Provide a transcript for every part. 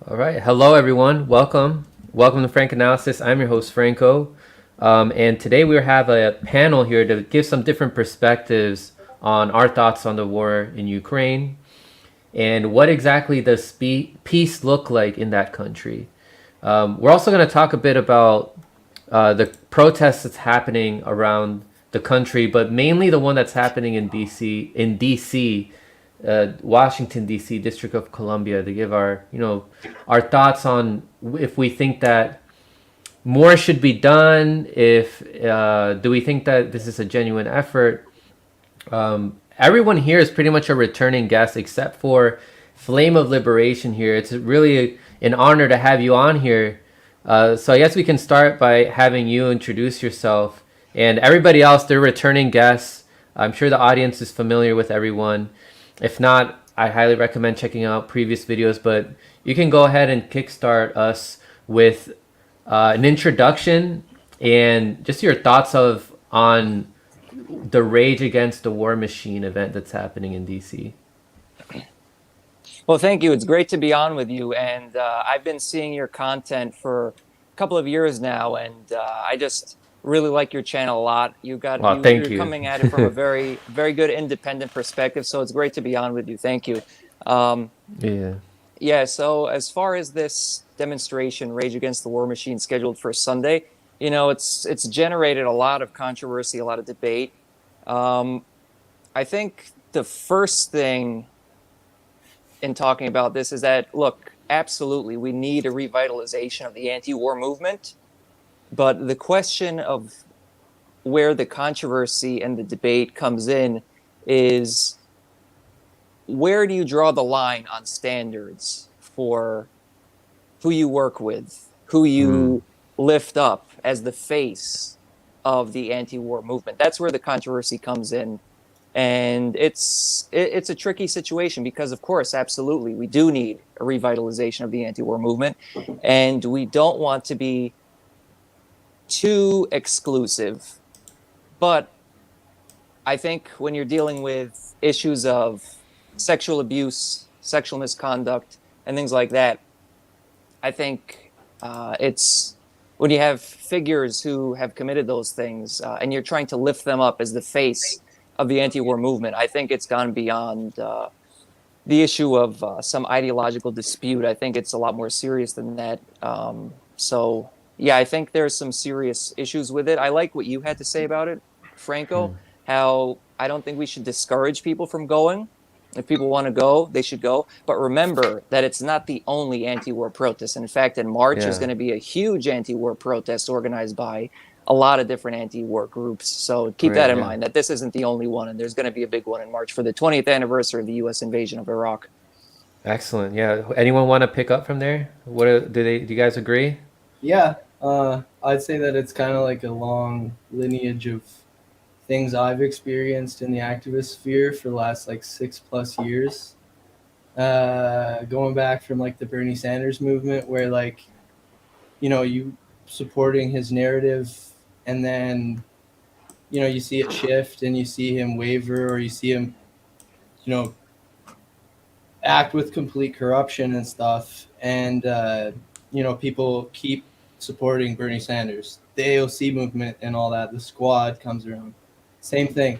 All right. Hello, everyone. Welcome. Welcome to Frank Analysis. I'm your host, Franco. And today we have a panel here to give some different perspectives on our thoughts on the war in Ukraine and what exactly does peace look like in that country. We're also going to talk a bit about the protests that's happening around the country, but mainly the one that's happening in DC, Washington D.C., District of Columbia, to give our thoughts on if we think that more should be done. If do we think that this is a genuine effort? Everyone here is pretty much a returning guest, except for Flame of Liberation here. It's really an honor to have you on here. So I guess we can start by having you introduce yourself, and everybody else, they're returning guests. I'm sure the audience is familiar with everyone. If not, I highly recommend checking out previous videos, but you can go ahead and kickstart us with an introduction and just your thoughts of on the Rage Against the War Machine event that's happening in DC. Well, thank you. It's great to be on with you. And I've been seeing your content for a couple of years now, and I just really like your channel a lot. Wow, thank You're you. coming at it from a very, very good independent perspective. So it's great to be on with you. Thank you. Um, Yeah. yeah. So as far as this demonstration, Rage Against the War Machine, scheduled for Sunday, it's generated a lot of controversy, a lot of debate. Um, I think the first thing in talking about this is that, look, absolutely, we need a revitalization of the anti-war movement. But the question of where the controversy and the debate comes in is, where do you draw the line on standards for who you work with, who Mm. you lift up as the face of the anti-war movement? That's where the controversy comes in. And it's a tricky situation because, of course, absolutely, we do need a revitalization of the anti-war movement, and we don't want to be too exclusive. But I think when you're dealing with issues of sexual abuse, sexual misconduct, and things like that, I think it's when you have figures who have committed those things and you're trying to lift them up as the face of the anti-war movement. I think it's gone beyond the issue of some ideological dispute. I think it's a lot more serious than that. So yeah, I think there's some serious issues with it. I like what you had to say about it, Franco. How I don't think we should discourage people from going. If people want to go, they should go. But remember that it's not the only anti-war protest. In fact, in March is Yeah. going to be a huge anti-war protest organized by a lot of different anti-war groups. So keep Right. that in Yeah. mind, that this isn't the only one, and there's going to be a big one in March for the 20th anniversary of the U.S. invasion of Iraq. Excellent. Yeah. Anyone want to pick up from there? Do you guys agree? Yeah, I'd say that it's kind of like a long lineage of things I've experienced in the activist sphere for the last like 6+ years. Going back from like the Bernie Sanders movement, where like, you supporting his narrative, and then, you see it shift and you see him waver, or you see him, you know, act with complete corruption and stuff. And, people keep supporting Bernie Sanders. The AOC movement and all that, the squad comes around. Same thing.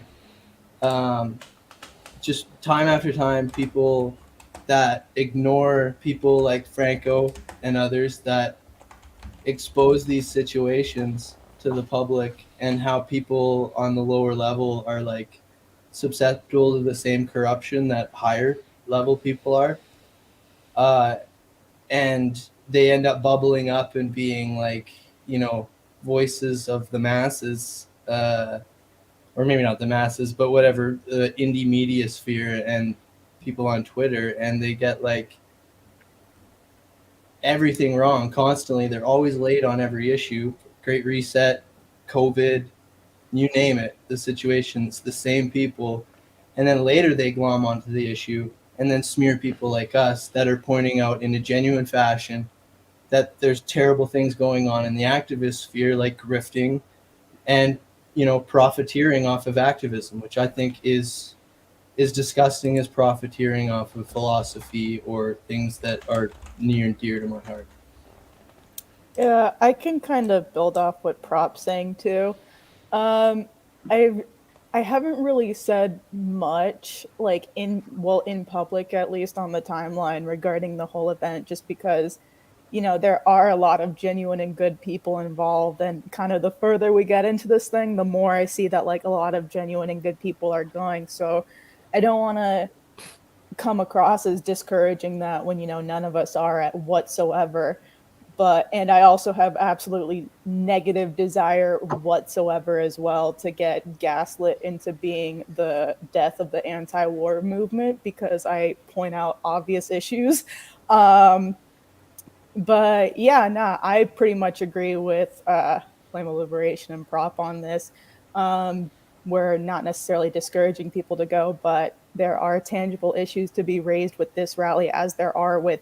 Um, just time after time, people that ignore people like Franco and others that expose these situations to the public, and how people on the lower level are like susceptible to the same corruption that higher level people are. Uh, and they end up bubbling up and being like, voices of the masses, or maybe not the masses, but whatever, the indie media sphere and people on Twitter, and they get like everything wrong constantly. They're always late on every issue. Great Reset, COVID, you name it, the situation's the same people. And then later they glom onto the issue and then smear people like us that are pointing out in a genuine fashion that there's terrible things going on in the activist sphere, like grifting and, profiteering off of activism, which I think is is disgusting as profiteering off of philosophy or things that are near and dear to my heart. Yeah, I can kind of build off what Prop's saying too. Um, I I haven't really said much, like in public at least on the timeline regarding the whole event, just because there are a lot of genuine and good people involved, and kind of the further we get into this thing, the more I see that like a lot of genuine and good people are going. So I don't want to come across as discouraging that when none of us are at whatsoever. But and I also have absolutely negative desire whatsoever as well to get gaslit into being the death of the anti-war movement because I point out obvious issues. um but yeah, nah, I pretty much agree with Flame of Liberation and Prop on this. We're not necessarily discouraging people to go, but there are tangible issues to be raised with this rally, as there are with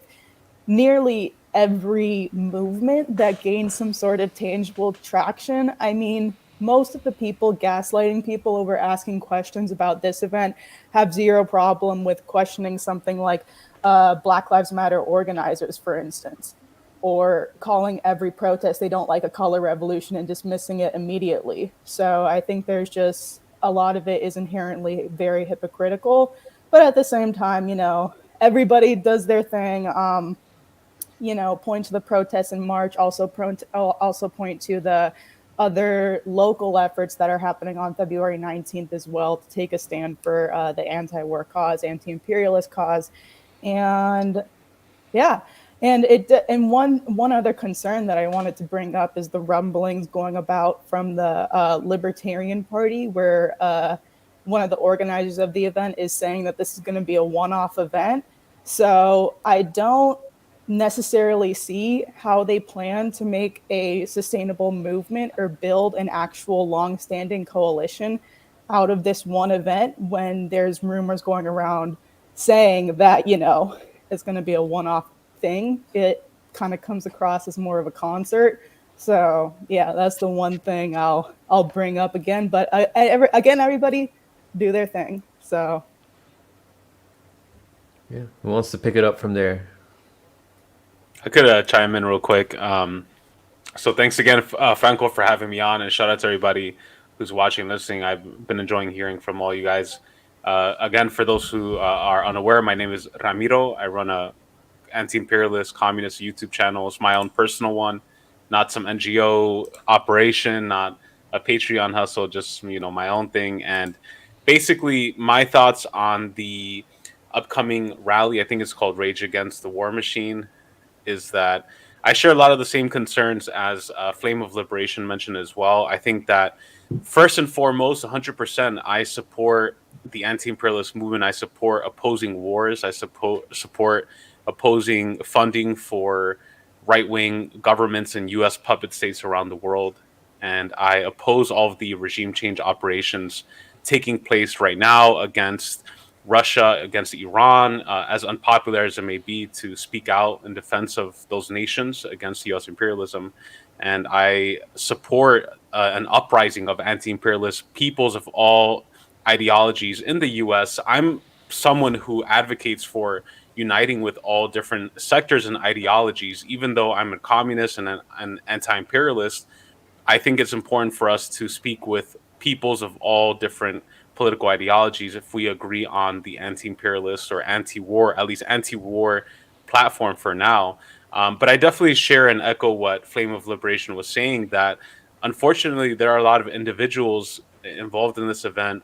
nearly every movement that gains some sort of tangible traction. I mean, most of the people gaslighting people over asking questions about this event have zero problem with questioning something like Black Lives Matter organizers, for instance, or calling every protest they don't like a color revolution and dismissing it immediately. So I think there's just a lot of it is inherently very hypocritical. But at the same time, everybody does their thing. Point to the protests in March, also point to the other local efforts that are happening on February 19th as well to take a stand for the anti-war cause, anti-imperialist cause. And yeah, and one other concern that I wanted to bring up is the rumblings going about from the Libertarian Party, where one of the organizers of the event is saying that this is going to be a one-off event. So I don't necessarily see how they plan to make a sustainable movement or build an actual long-standing coalition out of this one event when there's rumors going around saying that it's going to be a one-off thing. It kind of comes across as more of a concert. So yeah, that's the one thing I'll bring up again. But again, everybody do their thing. So Yeah. Who wants to pick it up from there? I could chime in real quick. So thanks again, Franco, for having me on, and shout out to everybody who's watching and listening. I've been enjoying hearing from all you guys. Again, for those who are unaware, my name is Ramiro. I run a anti-imperialist communist YouTube channel. It's my own personal one, not some NGO operation, not a Patreon hustle, just my own thing. And basically, my thoughts on the upcoming rally, I think it's called Rage Against the War Machine, is that I share a lot of the same concerns as Flame of Liberation mentioned as well. I think that first and foremost, 100%, I support the anti-imperialist movement. I support opposing wars. I support opposing funding for right-wing governments and U.S. puppet states around the world. And I oppose all of the regime change operations taking place right now against Russia, against Iran, as unpopular as it may be to speak out in defense of those nations against U.S. imperialism. And I support an uprising of anti-imperialist peoples of all ideologies in the U.S. I'm someone who advocates for uniting with all different sectors and ideologies. Even though I'm a communist and an anti-imperialist, I think it's important for us to speak with peoples of all different political ideologies if we agree on the anti-imperialist or anti-war, at least anti-war platform for now. But I definitely share and echo what Flame of Liberation was saying, that unfortunately there are a lot of individuals involved in this event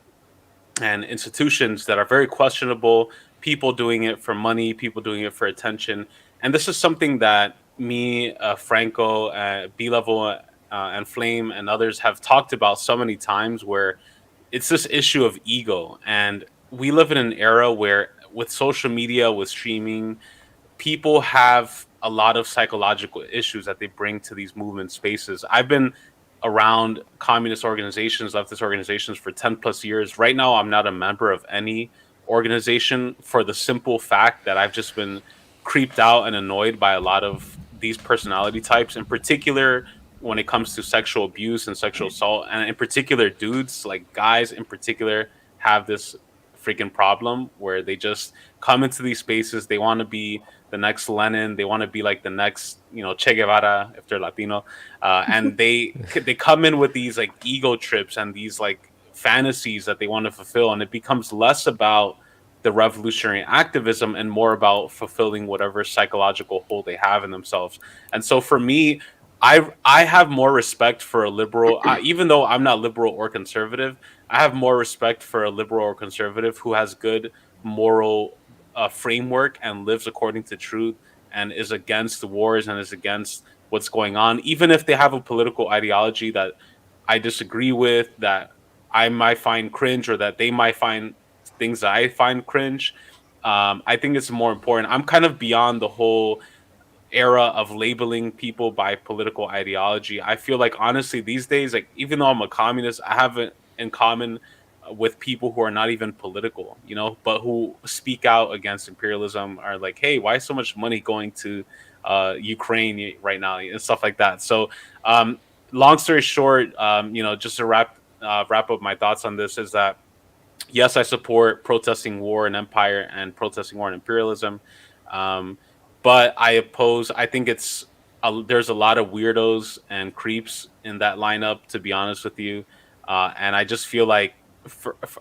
and institutions that are very questionable, people doing it for money, people doing it for attention. And this is something that me, Franco, B-Level, and Flame and others have talked about so many times, where it's this issue of ego. And we live in an era where with social media, with streaming, people have a lot of psychological issues that they bring to these movement spaces. I've been around communist organizations, leftist organizations for 10 plus years. Right now, I'm not a member of any organization for the simple fact that I've just been creeped out and annoyed by a lot of these personality types, in particular when it comes to sexual abuse and sexual assault. And in particular, dudes, like guys in particular, have this freaking problem where they just come into these spaces. They want to be the next Lenin. They want to be like the next, Che Guevara if they're Latino, and they come in with these like ego trips and these like fantasies that they want to fulfill, and it becomes less about the revolutionary activism and more about fulfilling whatever psychological hole they have in themselves. And so for me, I have more respect for a liberal, even though I'm not liberal or conservative. I have more respect for a liberal or conservative who has good moral framework and lives according to truth and is against the wars and is against what's going on, even if they have a political ideology that I disagree with, that I might find cringe, or that they might find things that I find cringe. I think it's more important. I'm kind of beyond the whole era of labeling people by political ideology. I feel like honestly these days, like even though I'm a communist, I have it in common with people who are not even political, but who speak out against imperialism, are like, hey, why is so much money going to Ukraine right now and stuff like that. So long story short, just to wrap up my thoughts on this is that yes, I support protesting war and empire and protesting war and imperialism. But I think there's a lot of weirdos and creeps in that lineup, to be honest with you. And I just feel like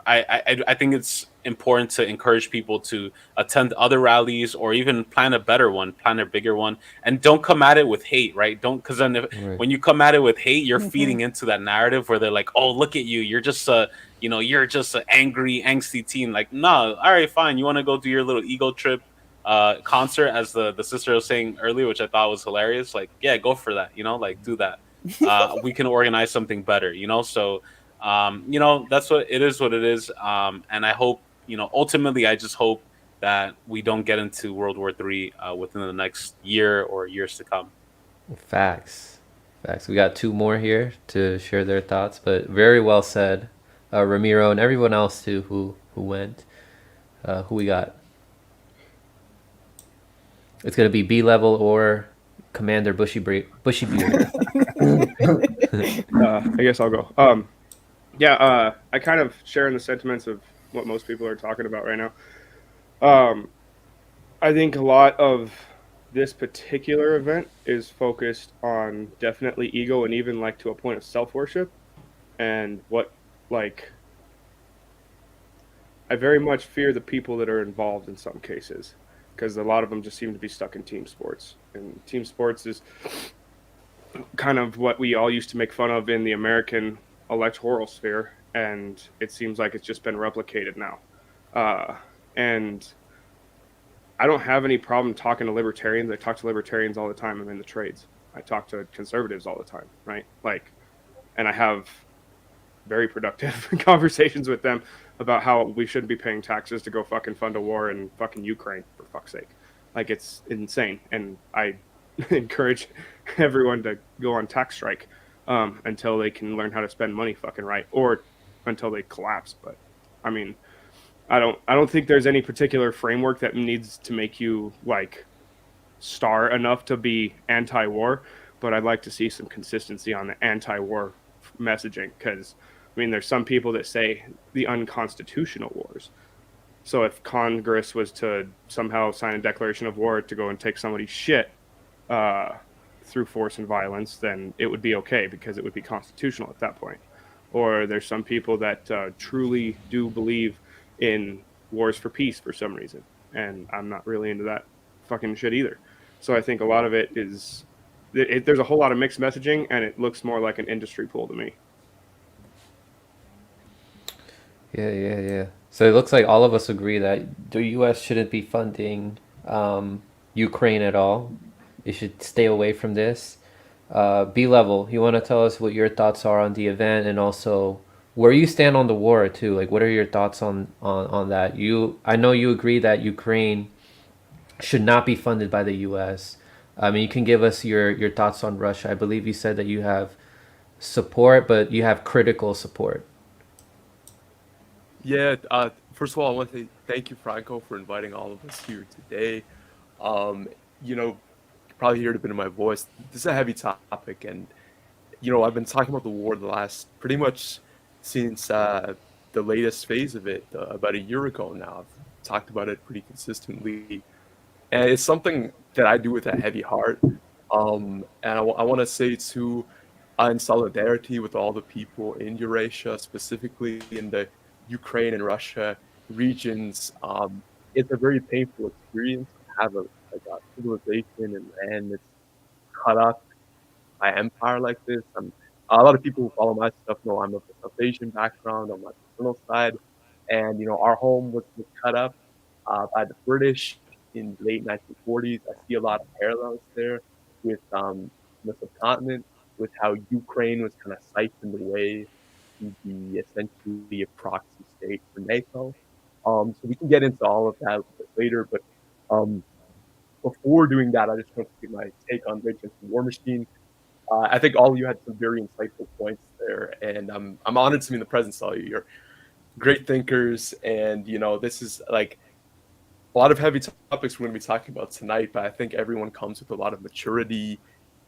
I think it's important to encourage people to attend other rallies or even plan a better one, plan a bigger one, and don't come at it with hate, right? Because then when you come at it with hate, you're feeding into that narrative where they're like, oh, look at you, you're just you're just an angry, angsty teen. Like, no, all right, fine, you want to go do your little ego trip concert, as the sister was saying earlier, which I thought was hilarious. Like, yeah, go for that, like do that. We can organize something better, so that's what it is. And I hope, ultimately I just hope that we don't get into World War III within the next year or years to come. Facts. We got two more here to share their thoughts, but very well said. Ramiro and everyone else too who went. Who we got? It's gonna be B level or Commander Bushy Beard. I guess I'll go. I kind of share in the sentiments of what most people are talking about right now. I think a lot of this particular event is focused on definitely ego and even like to a point of self-worship, and I very much fear the people that are involved in some cases, because a lot of them just seem to be stuck in team sports, and team sports is kind of what we all used to make fun of in the American electoral sphere, and it seems like it's just been replicated now. And I don't have any problem talking to libertarians. I talk to libertarians all the time. I'm in the trades. I talk to conservatives all the time, right? And I have very productive conversations with them about how we shouldn't be paying taxes to go fucking fund a war in fucking Ukraine, for fuck's sake. It's insane. And I encourage everyone to go on tax strike until they can learn how to spend money fucking right, or until they collapse. But I mean, I don't think there's any particular framework that needs to make you star enough to be anti-war, but I'd like to see some consistency on the anti-war messaging, because there's some people that say the unconstitutional wars. So if Congress was to somehow sign a declaration of war to go and take somebody's shit through force and violence, then it would be okay because it would be constitutional at that point. Or there's some people that truly do believe in wars for peace for some reason, and I'm not really into that fucking shit either. So I think a lot of it is there's a whole lot of mixed messaging, and it looks more like an industry pool to me. Yeah. So it looks like all of us agree that the U.S. shouldn't be funding Ukraine at all. It should stay away from this. B level, you want to tell us what your thoughts are on the event, and also where you stand on the war too? What are your thoughts on that? I know you agree that Ukraine should not be funded by the U.S. I mean, you can give us your thoughts on Russia. I believe you said that you have support, but you have critical support. Yeah, first of all, I want to say thank you, Franco, for inviting all of us here today. You can probably hear it a bit in my voice. This is a heavy topic, and I've been talking about the war the last pretty much since the latest phase of it about a year ago now. I've talked about it pretty consistently, and it's something that I do with a heavy heart. And I want to say too, in solidarity with all the people in Eurasia, specifically in the Ukraine and Russia regions. It's a very painful experience to have a civilization and land that's cut up by empire like this. A lot of people who follow my stuff know I'm of a South Asian background on my paternal side, and our home was cut up by the British in late 1940s. I see a lot of parallels there with the subcontinent, with how Ukraine was kind of siphoned away to be essentially a proxy state for NATO. So we can get into all of that a little bit later, but um, before doing that, I just want to get my take on Rage Against the War Machine. I think all of you had some very insightful points there, and I'm honored to be in the presence of all of you. You're great thinkers, and this is like a lot of heavy topics we're going to be talking about tonight. But I think everyone comes with a lot of maturity.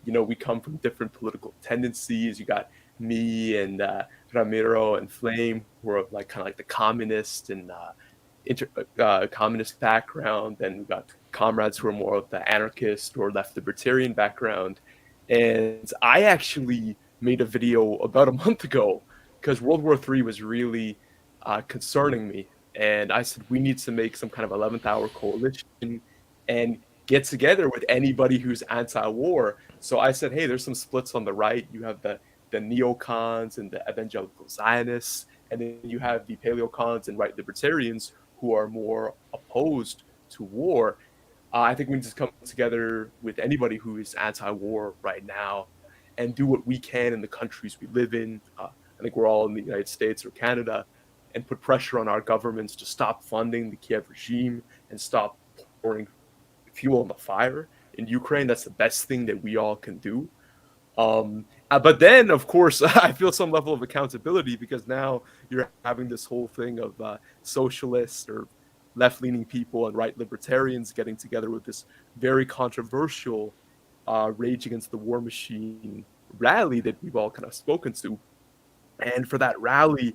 We come from different political tendencies. You got me and Ramiro and Flame, who are like kind of like the communist and communist background. Then we got comrades who are more of the anarchist or left libertarian background. And I actually made a video about a month ago because World War III was really concerning me. And I said, we need to make some kind of 11th hour coalition and get together with anybody who's anti-war. So I said, hey, there's some splits on the right. You have the neocons and the evangelical Zionists, and then you have the paleocons and right libertarians who are more opposed to war. I think we need to come together with anybody who is anti-war right now and do what we can in the countries we live in. I think we're all in the United States or Canada, and put pressure on our governments to stop funding the Kiev regime and stop pouring fuel on the fire in Ukraine. That's the best thing that we all can do. But then, of course, I feel some level of accountability because now you're having this whole thing of socialists or left-leaning people and right libertarians getting together with this very controversial Rage Against the War Machine rally that we've all kind of spoken to. And for that rally,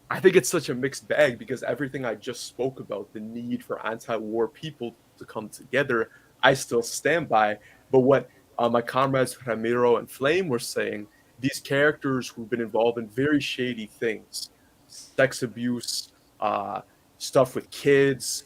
I think it's such a mixed bag because everything I just spoke about, the need for anti-war people to come together, I still stand by. But what my comrades Ramiro and Flame were saying, these characters who've been involved in very shady things, sex abuse, stuff with kids,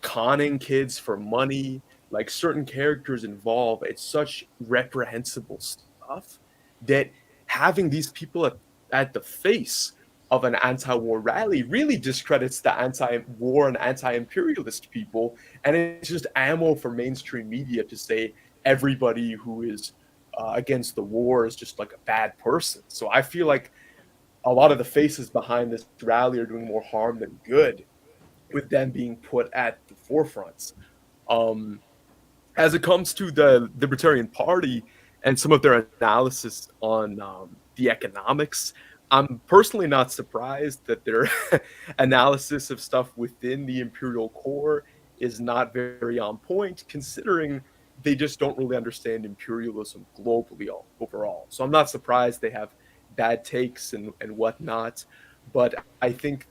conning kids for money, like certain characters involved, it's such reprehensible stuff that having these people at the face of an anti-war rally really discredits the anti-war and anti-imperialist people, and it's just ammo for mainstream media to say everybody who is against the war is just like a bad person. So I feel like a lot of the faces behind this rally are doing more harm than good, with them being put at the forefronts. As it comes to the Libertarian Party and some of their analysis on the economics, I'm personally not surprised that their analysis of stuff within the imperial core is not very on point, considering they just don't really understand imperialism globally overall. So I'm not surprised they have bad takes and whatnot. But I think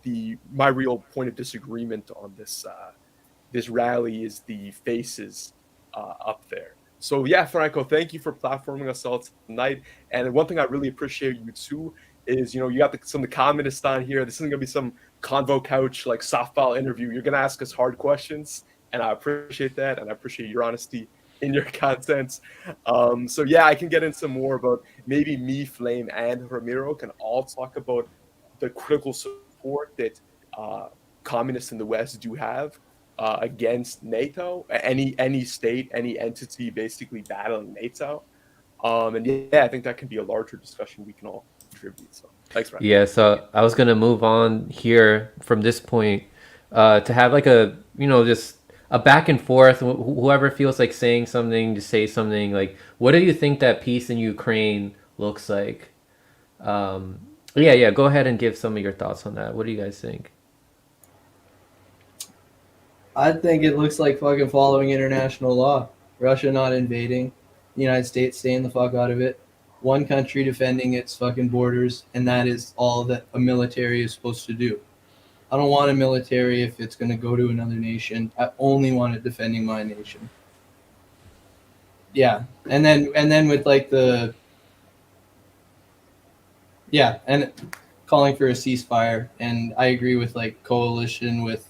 my real point of disagreement on this rally is the faces up there. So yeah, Franco, thank you for platforming us all tonight. And one thing I really appreciate you too is, you got some of the communists on here. This isn't going to be some convo couch like softball interview. You're going to ask us hard questions, and I appreciate that, and I appreciate your honesty in your content. So yeah, I can get into more about maybe me, Flame, and Ramiro can all talk about the critical support that communists in the West do have against NATO, any state, any entity basically battling NATO. And yeah, I think that can be a larger discussion we can all contribute. So thanks, Ryan. Yeah, so I was gonna move on here from this point to have like a just a back and forth. Whoever feels like saying something, to say something. Like, what do you think that peace in Ukraine looks like? Yeah. Go ahead and give some of your thoughts on that. What do you guys think? I think it looks like fucking following international law. Russia not invading, the United States staying the fuck out of it. One country defending its fucking borders, and that is all that a military is supposed to do. I don't want a military if it's going to go to another nation. I only want it defending my nation. Yeah, and then with like the yeah, and calling for a ceasefire, and I agree with like coalition with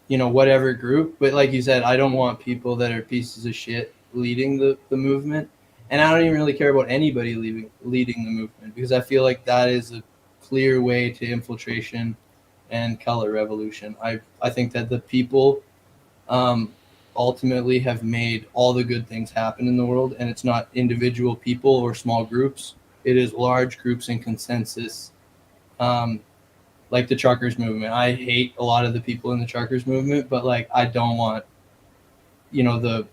whatever group, but like you said, I don't want people that are pieces of shit leading the movement, and I don't even really care about anybody leading the movement because I feel like that is a clear way to infiltration and color revolution. I think that the people ultimately have made all the good things happen in the world, and it's not individual people or small groups. It is large groups and consensus, like the truckers movement. I hate a lot of the people in the truckers movement, but like I don't want the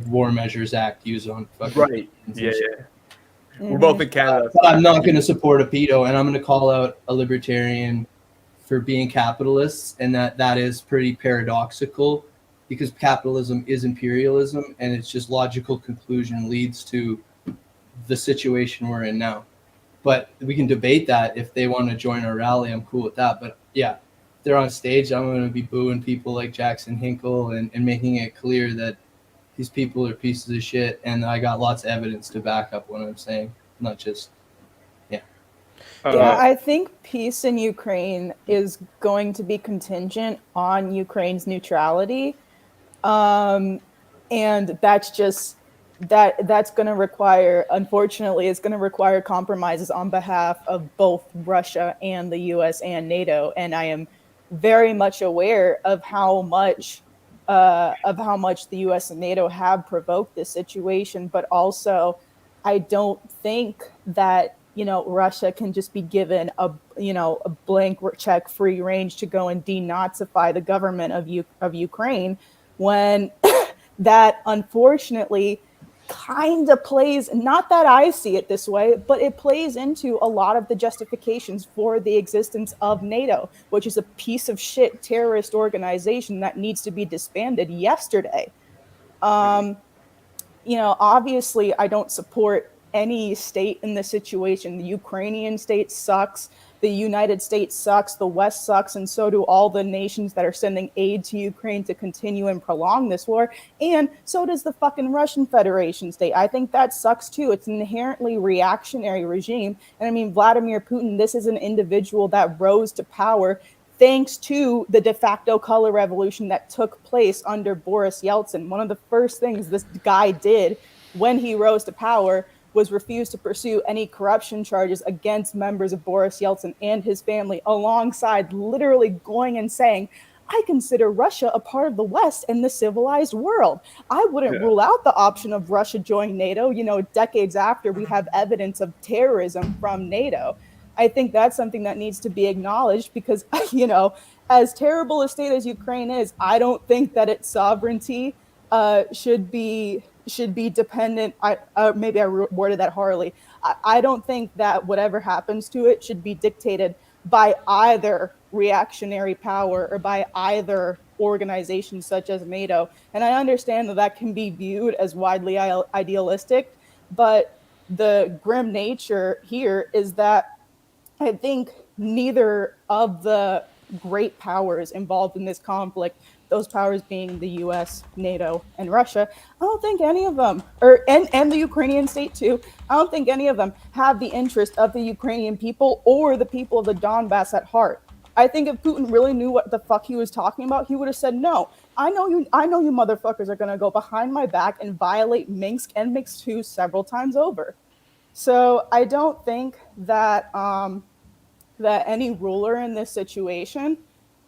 War Measures Act used on fucking Right. Canadians and Yeah, shit. yeah. We're both in Canada. But I'm not going to support a pedo, and I'm going to call out a libertarian for being capitalists, and that is pretty paradoxical because capitalism is imperialism, and it's just logical conclusion leads to the situation we're in now. But we can debate that if they want to join our rally. I'm cool with that. But yeah, if they're on stage, I'm going to be booing people like Jackson Hinkle and making it clear that these people are pieces of shit, and I got lots of evidence to back up what I'm saying, not just Yeah, I think peace in Ukraine is going to be contingent on Ukraine's neutrality. And that's just that's going to require, unfortunately, it's going to require compromises on behalf of both Russia and the US and NATO. And I am very much aware of how much the US and NATO have provoked this situation, but also I don't think that Russia can just be given a blank check, free range to go and denazify the government of Ukraine, when that unfortunately kind of plays, not that I see it this way, but it plays into a lot of the justifications for the existence of NATO, which is a piece of shit terrorist organization that needs to be disbanded yesterday. Obviously I don't support any state in this situation. The Ukrainian state sucks. The United States sucks. The West sucks. And so do all the nations that are sending aid to Ukraine to continue and prolong this war. And so does the fucking Russian Federation state. I think that sucks too. It's an inherently reactionary regime. And I mean, Vladimir Putin, this is an individual that rose to power thanks to the de facto color revolution that took place under Boris Yeltsin. One of the first things this guy did when he rose to power was refuse to pursue any corruption charges against members of Boris Yeltsin and his family, alongside literally going and saying, I consider Russia a part of the West and the civilized world. I wouldn't rule out the option of Russia joining NATO, decades after we have evidence of terrorism from NATO. I think that's something that needs to be acknowledged because, as terrible a state as Ukraine is, I don't think that its sovereignty should be dependent. Maybe I worded that horribly. I don't think that whatever happens to it should be dictated by either reactionary power or by either organization such as NATO. And I understand that can be viewed as widely idealistic, but the grim nature here is that I think neither of the great powers involved in this conflict, those powers being the US, NATO, and Russia, I don't think any of them, and the Ukrainian state too, I don't think any of them have the interest of the Ukrainian people or the people of the Donbass at heart. I think if Putin really knew what the fuck he was talking about, he would have said, no, I know you motherfuckers are going to go behind my back and violate Minsk and Minsk II several times over. So I don't think that that any ruler in this situation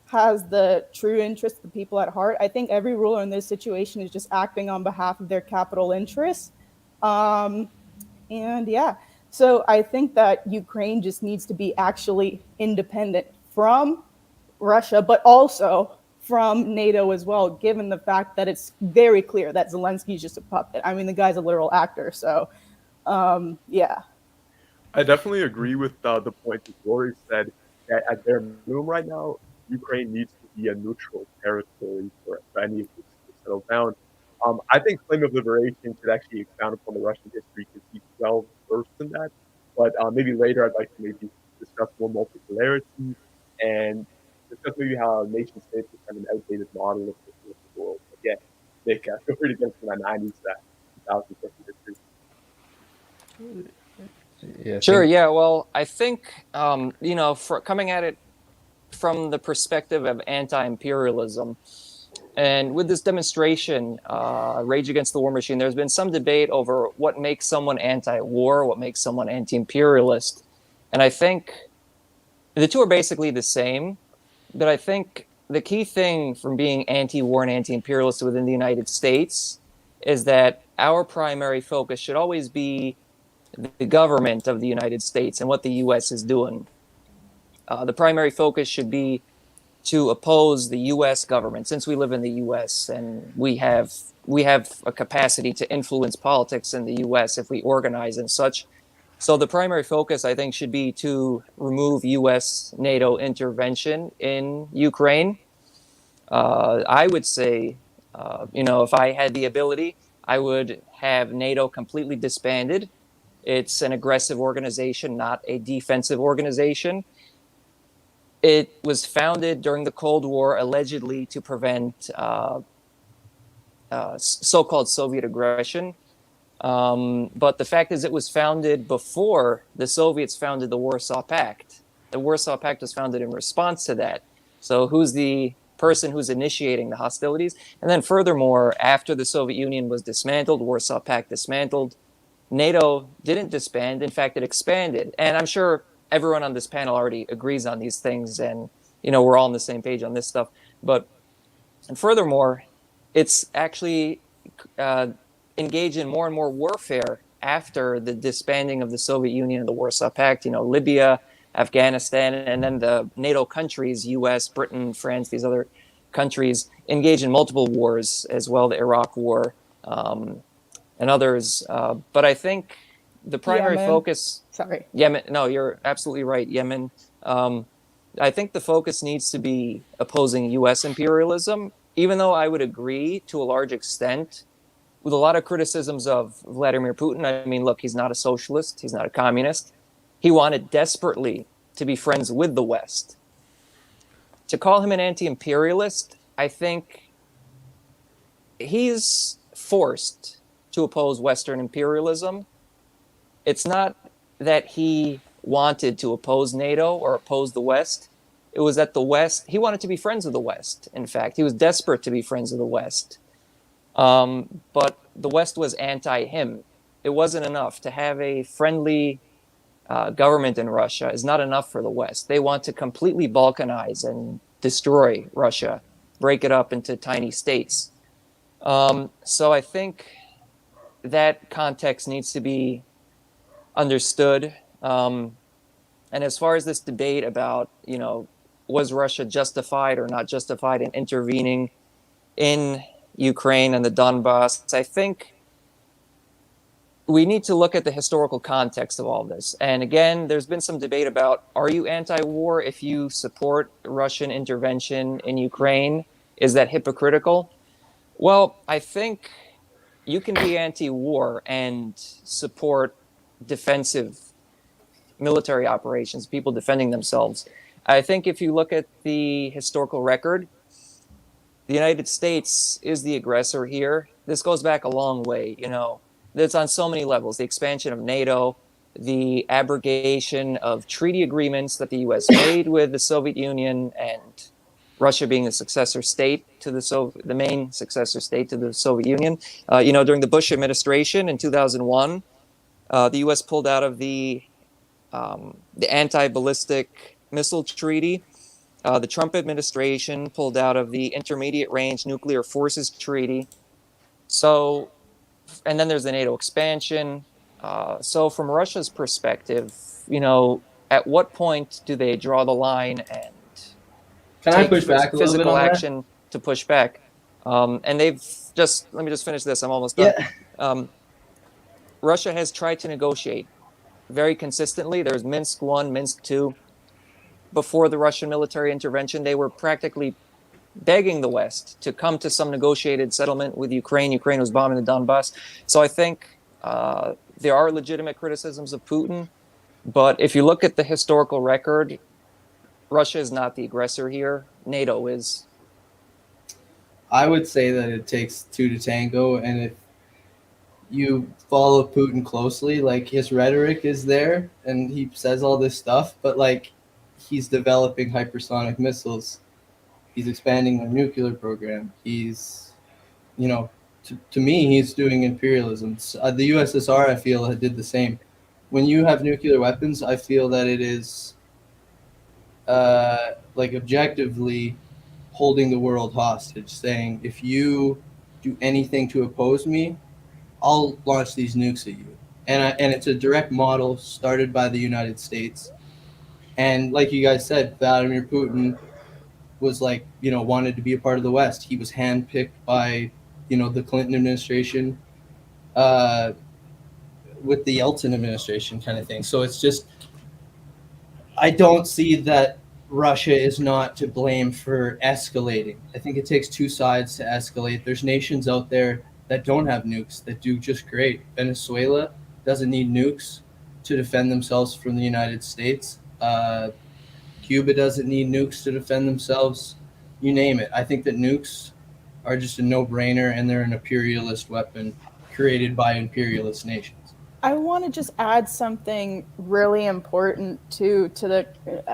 has the true interest of the people at heart. I think every ruler in this situation is just acting on behalf of their capital interests. So I think that Ukraine just needs to be actually independent from Russia, but also from NATO as well, given the fact that it's very clear that Zelensky's just a puppet. I mean, the guy's a literal actor. So, yeah. I definitely agree with the point that Rory said, that at their minimum right now, Ukraine needs to be a neutral territory for any of this to settle down. I think Flame of Liberation should actually expound upon the Russian history because he's well versed in that. But maybe later I'd like to maybe discuss more multipolarity and just just maybe how nation states is kind of an outdated model of the world. But yeah, Nick, feel free to get to my 90s, 2000s history. Yeah, Sure. thank- Yeah. Well, I think for coming at it from the perspective of anti-imperialism, and with this demonstration, Rage Against the War Machine, there's been some debate over what makes someone anti-war, what makes someone anti-imperialist, and I think the two are basically the same. But I think the key thing from being anti-war and anti-imperialist within the United States is that our primary focus should always be the government of the United States and what the U.S. is doing. The primary focus should be to oppose the U.S. government, since we live in the U.S. and we have a capacity to influence politics in the U.S. if we organize and such. So the primary focus, I think, should be to remove U.S. NATO intervention in Ukraine. I would say, if I had the ability, I would have NATO completely disbanded. It's an aggressive organization, not a defensive organization. It was founded during the Cold War, allegedly to prevent so-called Soviet aggression. But the fact is, it was founded before the Soviets founded the Warsaw Pact. The Warsaw Pact was founded in response to that. So who's the person who's initiating the hostilities? And then furthermore, after the Soviet Union was dismantled, Warsaw Pact dismantled, NATO didn't disband. In fact, it expanded. And I'm sure everyone on this panel already agrees on these things, and we're all on the same page on this stuff. And furthermore, it's actually engaged in more and more warfare after the disbanding of the Soviet Union and the Warsaw Pact. Libya, Afghanistan, and then the NATO countries, U.S., Britain, France, these other countries engage in multiple wars as well, the Iraq War and others. But I think the primary Yemen. focus... Sorry. Yemen. No, you're absolutely right. Yemen. I think the focus needs to be opposing U.S. imperialism, even though I would agree to a large extent with a lot of criticisms of Vladimir Putin. I mean, look, he's not a socialist. He's not a communist. He wanted desperately to be friends with the West. To call him an anti-imperialist, I think he's forced to oppose Western imperialism. It's not that he wanted to oppose NATO or oppose the West. It was that the West, he wanted to be friends with the West. In fact, he was desperate to be friends with the West. But the West was anti-him. It wasn't enough. To have a friendly government in Russia is not enough for the West. They want to completely balkanize and destroy Russia, break it up into tiny states. So I think that context needs to be understood. And as far as this debate about, was Russia justified or not justified in intervening in Ukraine and the Donbass, I think we need to look at the historical context of all this. And again, there's been some debate about, are you anti-war if you support Russian intervention in Ukraine? Is that hypocritical? Well, I think you can be anti-war and support defensive military operations, people defending themselves. I think if you look at the historical record, the United States is the aggressor here. This goes back a long way, It's on so many levels. The expansion of NATO, the abrogation of treaty agreements that the U.S. made with the Soviet Union, and Russia being the successor state to the main successor state to the Soviet Union. During the Bush administration in 2001, the U.S. pulled out of the anti-ballistic missile treaty. The Trump administration pulled out of the Intermediate Range Nuclear Forces Treaty. So, and then there's the NATO expansion. So from Russia's perspective, at what point do they draw the line and Can I push back a little bit physical on that? action to push back? And they've let me just finish this. I'm almost done. Yeah. Russia has tried to negotiate very consistently. There's Minsk 1, Minsk 2. Before the Russian military intervention, they were practically begging the West to come to some negotiated settlement with Ukraine. Ukraine was bombing the Donbass. So I think there are legitimate criticisms of Putin. But if you look at the historical record, Russia is not the aggressor here. NATO is. I would say that it takes two to tango, and if you follow Putin closely, like his rhetoric is there, and he says all this stuff, but like he's developing hypersonic missiles, he's expanding their nuclear program. He's, you know, to me, he's doing imperialism. The USSR, I feel, did the same. When you have nuclear weapons, I feel that it is like objectively holding the world hostage, saying if you do anything to oppose me, I'll launch these nukes at you. And it's a direct model started by the United States. And like you guys said, Vladimir Putin was like, you know, wanted to be a part of the West. He was handpicked by, you know, the Clinton administration, with the Yeltsin administration kind of thing. So it's just, I don't see that Russia is not to blame for escalating. I think it takes two sides to escalate. There's nations out there that don't have nukes that do just great. Venezuela doesn't need nukes to defend themselves from the United States. Cuba doesn't need nukes to defend themselves. You name it. I think that nukes are just a no-brainer, and they're an imperialist weapon created by imperialist nations. I want to just add something really important to the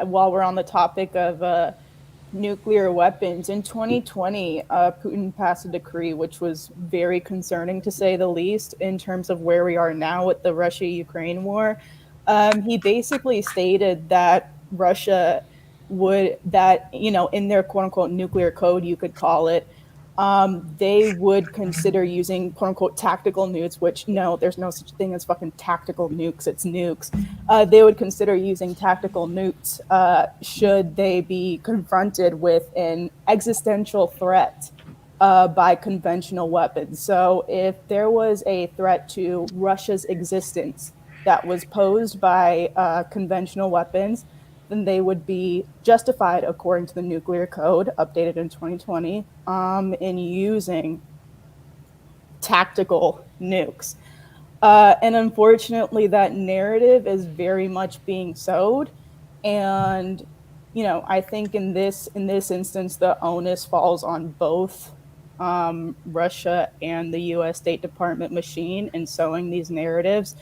while we're on the topic of nuclear weapons. In 2020, Putin passed a decree which was very concerning, to say the least, in terms of where we are now with the Russia-Ukraine war. He basically stated that Russia would, that, you know, in their quote-unquote nuclear code, you could call it, they would consider using quote-unquote tactical nukes, which no, there's no such thing as fucking tactical nukes, it's nukes. They would consider using tactical nukes should they be confronted with an existential threat by conventional weapons. So if there was a threat to Russia's existence that was posed by conventional weapons, then they would be justified, according to the nuclear code updated in 2020, in using tactical nukes. And unfortunately, that narrative is very much being sowed. And, you know, I think in this instance, the onus falls on both Russia and the U.S. State Department machine in sowing these narratives.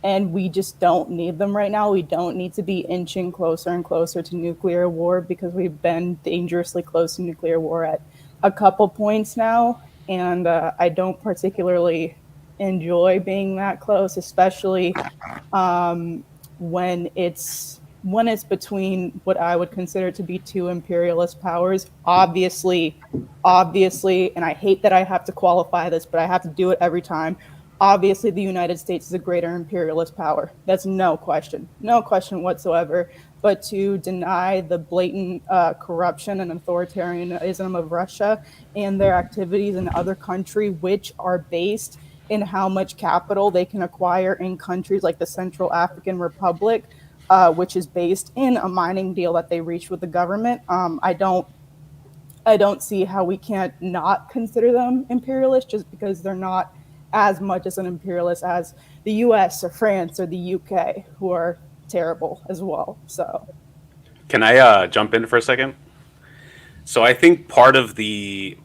And we just don't need them right now. We don't need to be inching closer and closer to nuclear war, because we've been dangerously close to nuclear war at a couple points now. And I don't particularly enjoy being that close, especially when it's between what I would consider to be two imperialist powers. Obviously, and I hate that I have to qualify this, but I have to do it every time. Obviously, the United States is a greater imperialist power. That's no question whatsoever. But to deny the blatant corruption and authoritarianism of Russia and their activities in other countries, which are based in how much capital they can acquire in countries like the Central African Republic, which is based in a mining deal that they reached with the government, I don't see how we can't not consider them imperialist, just because they're not as much as an imperialist as the US or France or the UK, who are terrible as well. So Can I jump in for a second? So I think part of the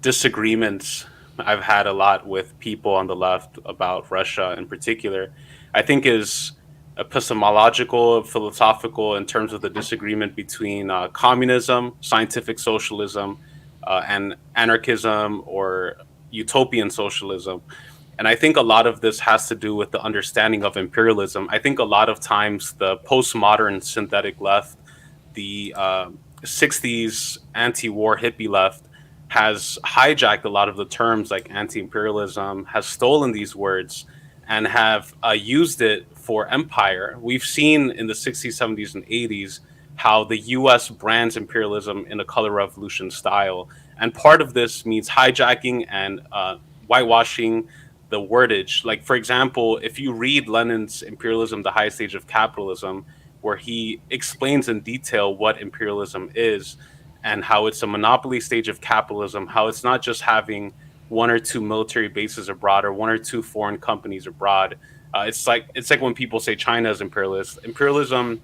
disagreements I've had a lot with people on the left about Russia in particular, I think is epistemological, philosophical, in terms of the disagreement between communism, scientific socialism, and anarchism or utopian socialism. And I think a lot of this has to do with the understanding of imperialism. I think a lot of times the postmodern synthetic left, the 60s anti-war hippie left, has hijacked a lot of the terms like anti-imperialism, has stolen these words and have used it for empire. We've seen in the 60s, 70s, and 80s how the US brands imperialism in a color revolution style. And part of this means hijacking and whitewashing the wordage. Like, for example, if you read Lenin's Imperialism, the Highest Stage of Capitalism, where he explains in detail what imperialism is and how it's a monopoly stage of capitalism, how it's not just having one or two military bases abroad or one or two foreign companies abroad. It's like when people say China is imperialist. Imperialism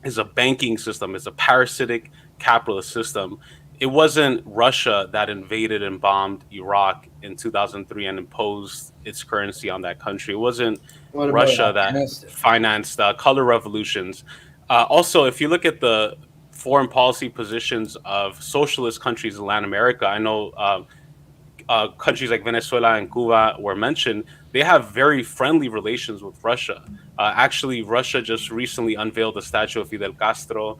is a banking system, is a parasitic capitalist system. It wasn't Russia that invaded and bombed Iraq in 2003 and imposed its currency on that country. It wasn't What about Russia that Afghanistan? financed color revolutions. Also, if you look at the foreign policy positions of socialist countries in Latin America, I know countries like Venezuela and Cuba were mentioned, they have very friendly relations with Russia. Actually, Russia just recently unveiled the statue of Fidel Castro.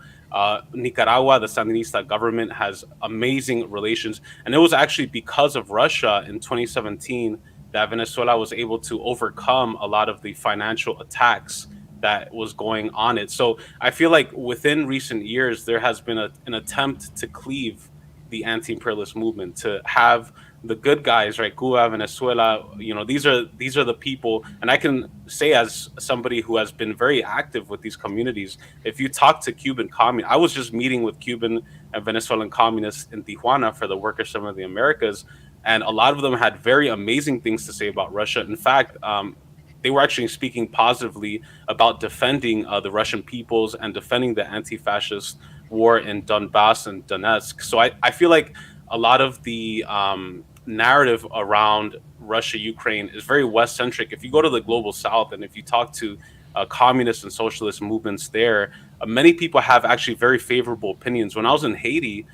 Nicaragua, the Sandinista government, has amazing relations. And it was actually because of Russia in 2017 that Venezuela was able to overcome a lot of the financial attacks that was going on it. So I feel like within recent years, there has been an attempt to cleave the anti-imperialist movement, to have the good guys, right? Cuba, Venezuela, these are the people. And I can say, as somebody who has been very active with these communities, if you talk to Cuban communists, I was just meeting with Cuban and Venezuelan communists in Tijuana for the Workers' Summit of the Americas, and a lot of them had very amazing things to say about Russia. In fact, they were actually speaking positively about defending the Russian peoples and defending the anti-fascist war in Donbass and Donetsk. So I feel like a lot of the narrative around Russia, Ukraine is very West centric. If you go to the global South and if you talk to communist and socialist movements there, many people have actually very favorable opinions. When I was in Haiti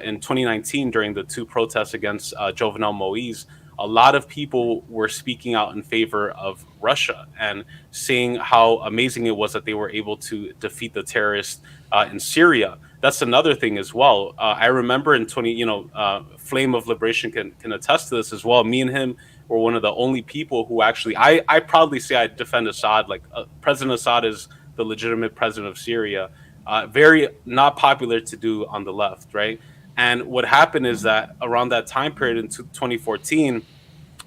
in 2019 during the two protests against Jovenel Moise, a lot of people were speaking out in favor of Russia and saying how amazing it was that they were able to defeat the terrorists in Syria. That's another thing as well. I remember in Flame of Liberation can attest to this as well. Me and him were one of the only people who actually, I proudly say I defend Assad. Like President Assad is the legitimate president of Syria. Very not popular to do on the left, right? And what happened is that around that time period in 2014,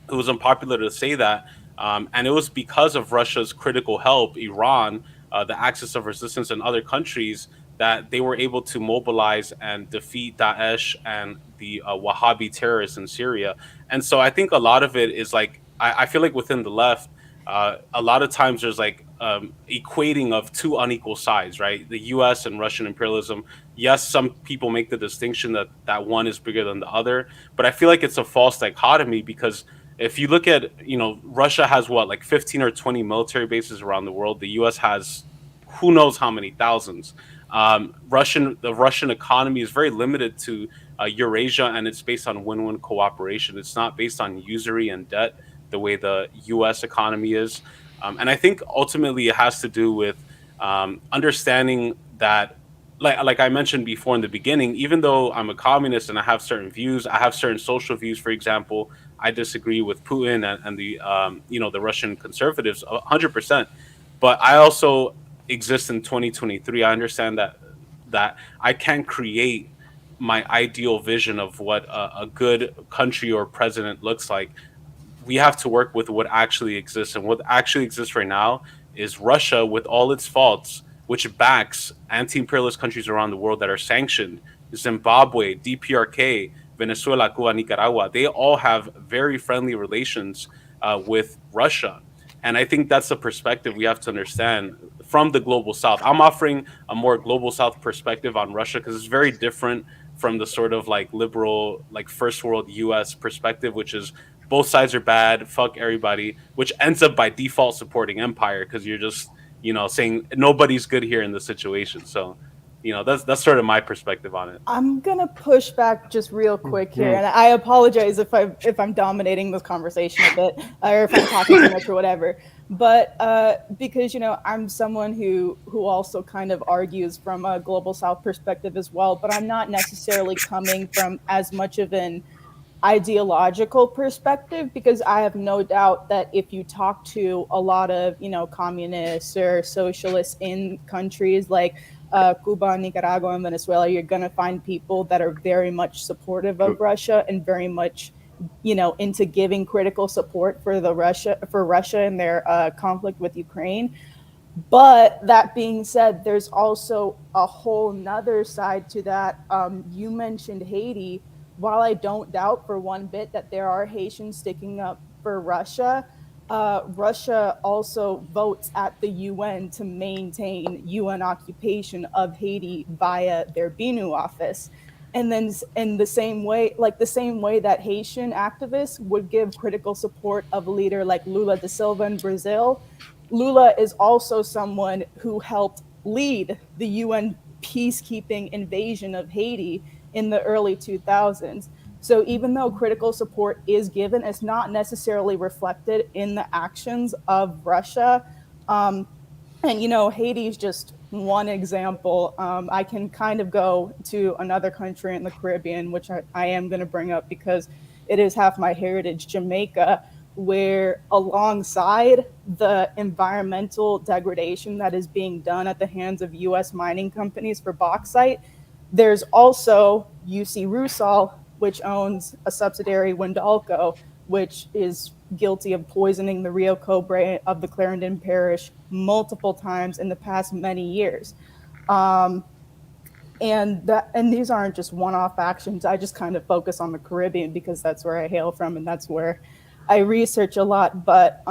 it was unpopular to say that. And it was because of Russia's critical help, Iran, the Axis of Resistance, and other countries, that they were able to mobilize and defeat Daesh and the Wahhabi terrorists in Syria. And so I think a lot of it is like, I feel like within the left, a lot of times there's like equating of two unequal sides, right? The U.S. and Russian imperialism. Yes, some people make the distinction that one is bigger than the other, but I feel like it's a false dichotomy, because if you look at, Russia has what, like 15 or 20 military bases around the world. The U.S. has who knows how many thousands. The Russian economy is very limited to Eurasia, and it's based on win-win cooperation. It's not based on usury and debt the way the U.S. economy is. And I think ultimately it has to do with understanding that, like I mentioned before in the beginning, even though I'm a communist and I have certain views, I have certain social views. For example, I disagree with Putin and the the Russian conservatives 100%. But I also exist in 2023. I understand that I can create my ideal vision of what a good country or president looks like. We have to work with what actually exists, and what actually exists right now is Russia with all its faults, which backs anti-imperialist countries around the world that are sanctioned. Zimbabwe, DPRK, Venezuela, Cuba, Nicaragua, they all have very friendly relations with Russia. And I think that's the perspective we have to understand from the global South. I'm offering a more global South perspective on Russia because it's very different from the sort of like liberal, like first world US perspective, which is both sides are bad, fuck everybody, which ends up by default supporting empire because you're just, saying nobody's good here in this situation. So, that's sort of my perspective on it. I'm gonna push back just real quick here, and I apologize if I'm dominating this conversation a bit, or if I'm talking too much or whatever. But because I'm someone who also kind of argues from a global South perspective as well, but I'm not necessarily coming from as much of an ideological perspective, because I have no doubt that if you talk to a lot of communists or socialists in countries like Cuba, Nicaragua, and Venezuela, you're going to find people that are very much supportive of Russia and very much, into giving critical support for Russia and their conflict with Ukraine. But that being said, there's also a whole nother side to that. You mentioned Haiti. While I don't doubt for one bit that there are Haitians sticking up for Russia, Russia also votes at the UN to maintain UN occupation of Haiti via their BNU office. And then in the same way, like the same way that Haitian activists would give critical support of a leader like Lula da Silva in Brazil, Lula is also someone who helped lead the UN peacekeeping invasion of Haiti in the early 2000s. So even though critical support is given, it's not necessarily reflected in the actions of Russia. And, you know, Haiti is just one example. I can kind of go to another country in the Caribbean, which I am going to bring up because it is half my heritage, Jamaica, where alongside the environmental degradation that is being done at the hands of US mining companies for bauxite, there's also UC Rusal, which owns a subsidiary, Windalco, which is guilty of poisoning the Rio Cobre of the Clarendon Parish multiple times in the past many years. And these aren't just one-off actions. I just kind of focus on the Caribbean because that's where I hail from and that's where I research a lot. But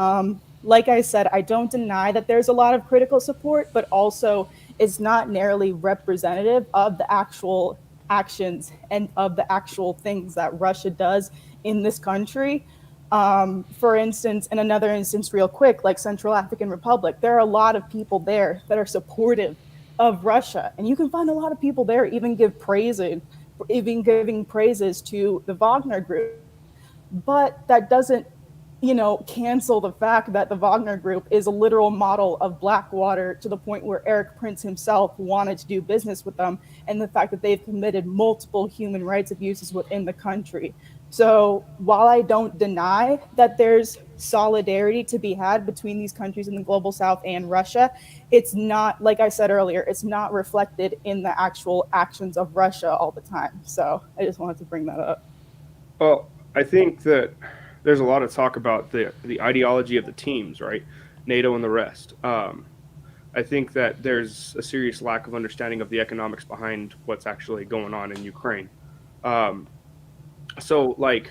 like I said, I don't deny that there's a lot of critical support, but also it's not nearly representative of the actual actions and of the actual things that Russia does in this country. For instance, in another instance, real quick, like Central African Republic, there are a lot of people there that are supportive of Russia. And you can find a lot of people there even giving praises to the Wagner Group. But that doesn't, you know, cancel the fact that the Wagner Group is a literal model of Blackwater to the point where Eric Prince himself wanted to do business with them, and the fact that they've committed multiple human rights abuses within the country. So while I don't deny that there's solidarity to be had between these countries in the global south and Russia, it's not, like I said earlier, it's not reflected in the actual actions of Russia all the time. So I just wanted to bring that up. Well, I think that there's a lot of talk about the ideology of the teams, right? NATO and the rest. I think that there's a serious lack of understanding of the economics behind what's actually going on in Ukraine. So, like,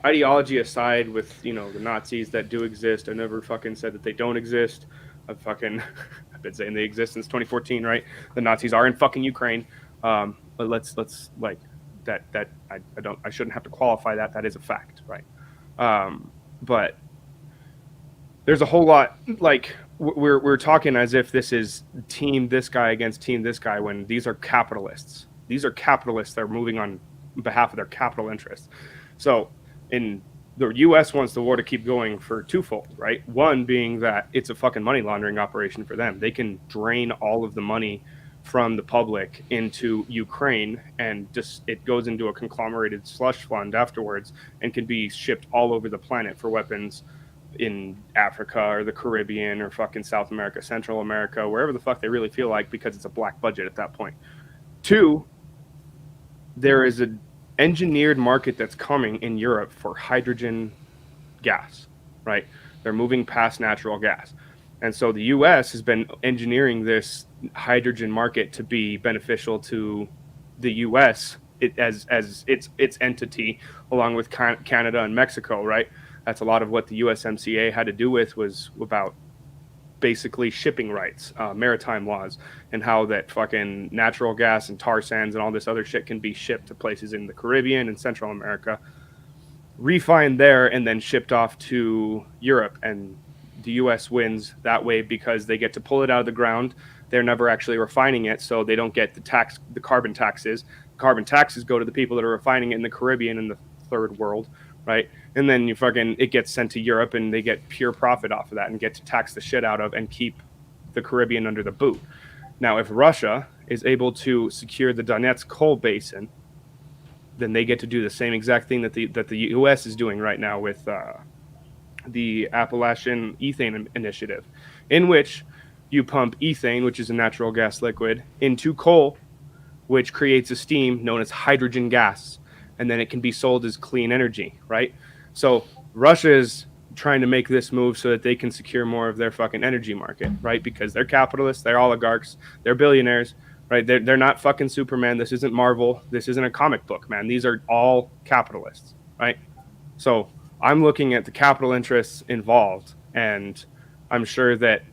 ideology aside, with, you know, the Nazis that do exist, I never fucking said that they don't exist. I've been saying they exist since 2014, right? The Nazis are in fucking Ukraine. But let's like that I shouldn't have to qualify that. That is a fact, right? But there's a whole lot, like, we're talking as if this is team this guy against team this guy, when these are capitalists. These are capitalists that are moving on behalf of their capital interests. So the U.S. wants the war to keep going for twofold, right? One being that it's a fucking money laundering operation for them. They can drain all of the money from the public into Ukraine, and just it goes into a conglomerated slush fund afterwards and can be shipped all over the planet for weapons in Africa or the Caribbean or fucking South America, Central America, wherever the fuck they really feel like, because it's a black budget at that point. Two, there is an engineered market that's coming in Europe for hydrogen gas, right? They're moving past natural gas. And so the U.S. has been engineering this hydrogen market to be beneficial to the U.S. as its entity, along with Canada and Mexico, right? That's a lot of what the USMCA had to do with, was about basically shipping rights, maritime laws, and how that fucking natural gas and tar sands and all this other shit can be shipped to places in the Caribbean and Central America, refined there, and then shipped off to Europe. And the U.S. wins that way because they get to pull it out of the ground. They're never actually refining it, so they don't get the carbon taxes. Carbon taxes go to the people that are refining it in the Caribbean and the third world, right? And then it gets sent to Europe, and they get pure profit off of that and get to tax the shit out of and keep the Caribbean under the boot. Now, if Russia is able to secure the Donetsk coal basin, then they get to do the same exact thing that the U.S. is doing right now with the Appalachian Ethane Initiative, in which you pump ethane, which is a natural gas liquid, into coal, which creates a steam known as hydrogen gas, and then it can be sold as clean energy, right? So Russia is trying to make this move so that they can secure more of their fucking energy market, right? Because they're capitalists, they're oligarchs, they're billionaires, right? They're not fucking Superman. This isn't Marvel. This isn't a comic book, man. These are all capitalists, right? So I'm looking at the capital interests involved, and I'm sure that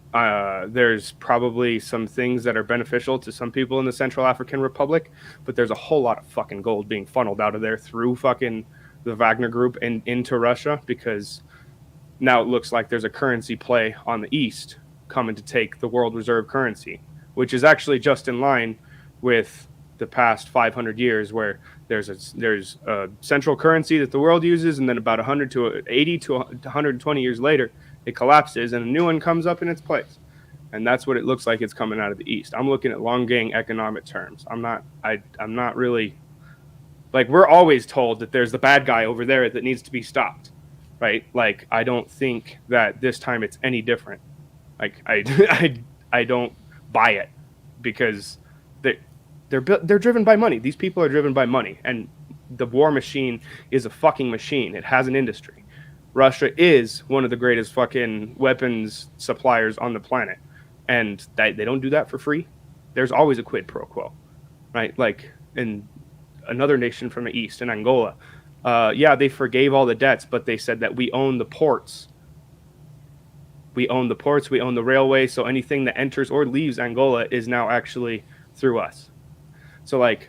there's probably some things that are beneficial to some people in the Central African Republic, but there's a whole lot of fucking gold being funneled out of there through fucking the Wagner Group and into Russia, because now it looks like there's a currency play on the East coming to take the world reserve currency, which is actually just in line with the past 500 years, where there's a central currency that the world uses, and then about 100 to 80 to 120 years later, it collapses and a new one comes up in its place. And that's what it looks like it's coming out of the East. I'm looking at long game economic terms. I'm not really, like, we're always told that there's the bad guy over there that needs to be stopped, right? Like, I don't think that this time it's any different. Like, I don't buy it, because they're driven by money. These people are driven by money, and the war machine is a fucking machine. It has an industry. Russia is one of the greatest fucking weapons suppliers on the planet, and they don't do that for free. There's always a quid pro quo, right? Like in another nation from the East, in Angola, they forgave all the debts, but they said that we own the ports. We own the ports, we own the railway, so anything that enters or leaves Angola is now actually through us. So, like,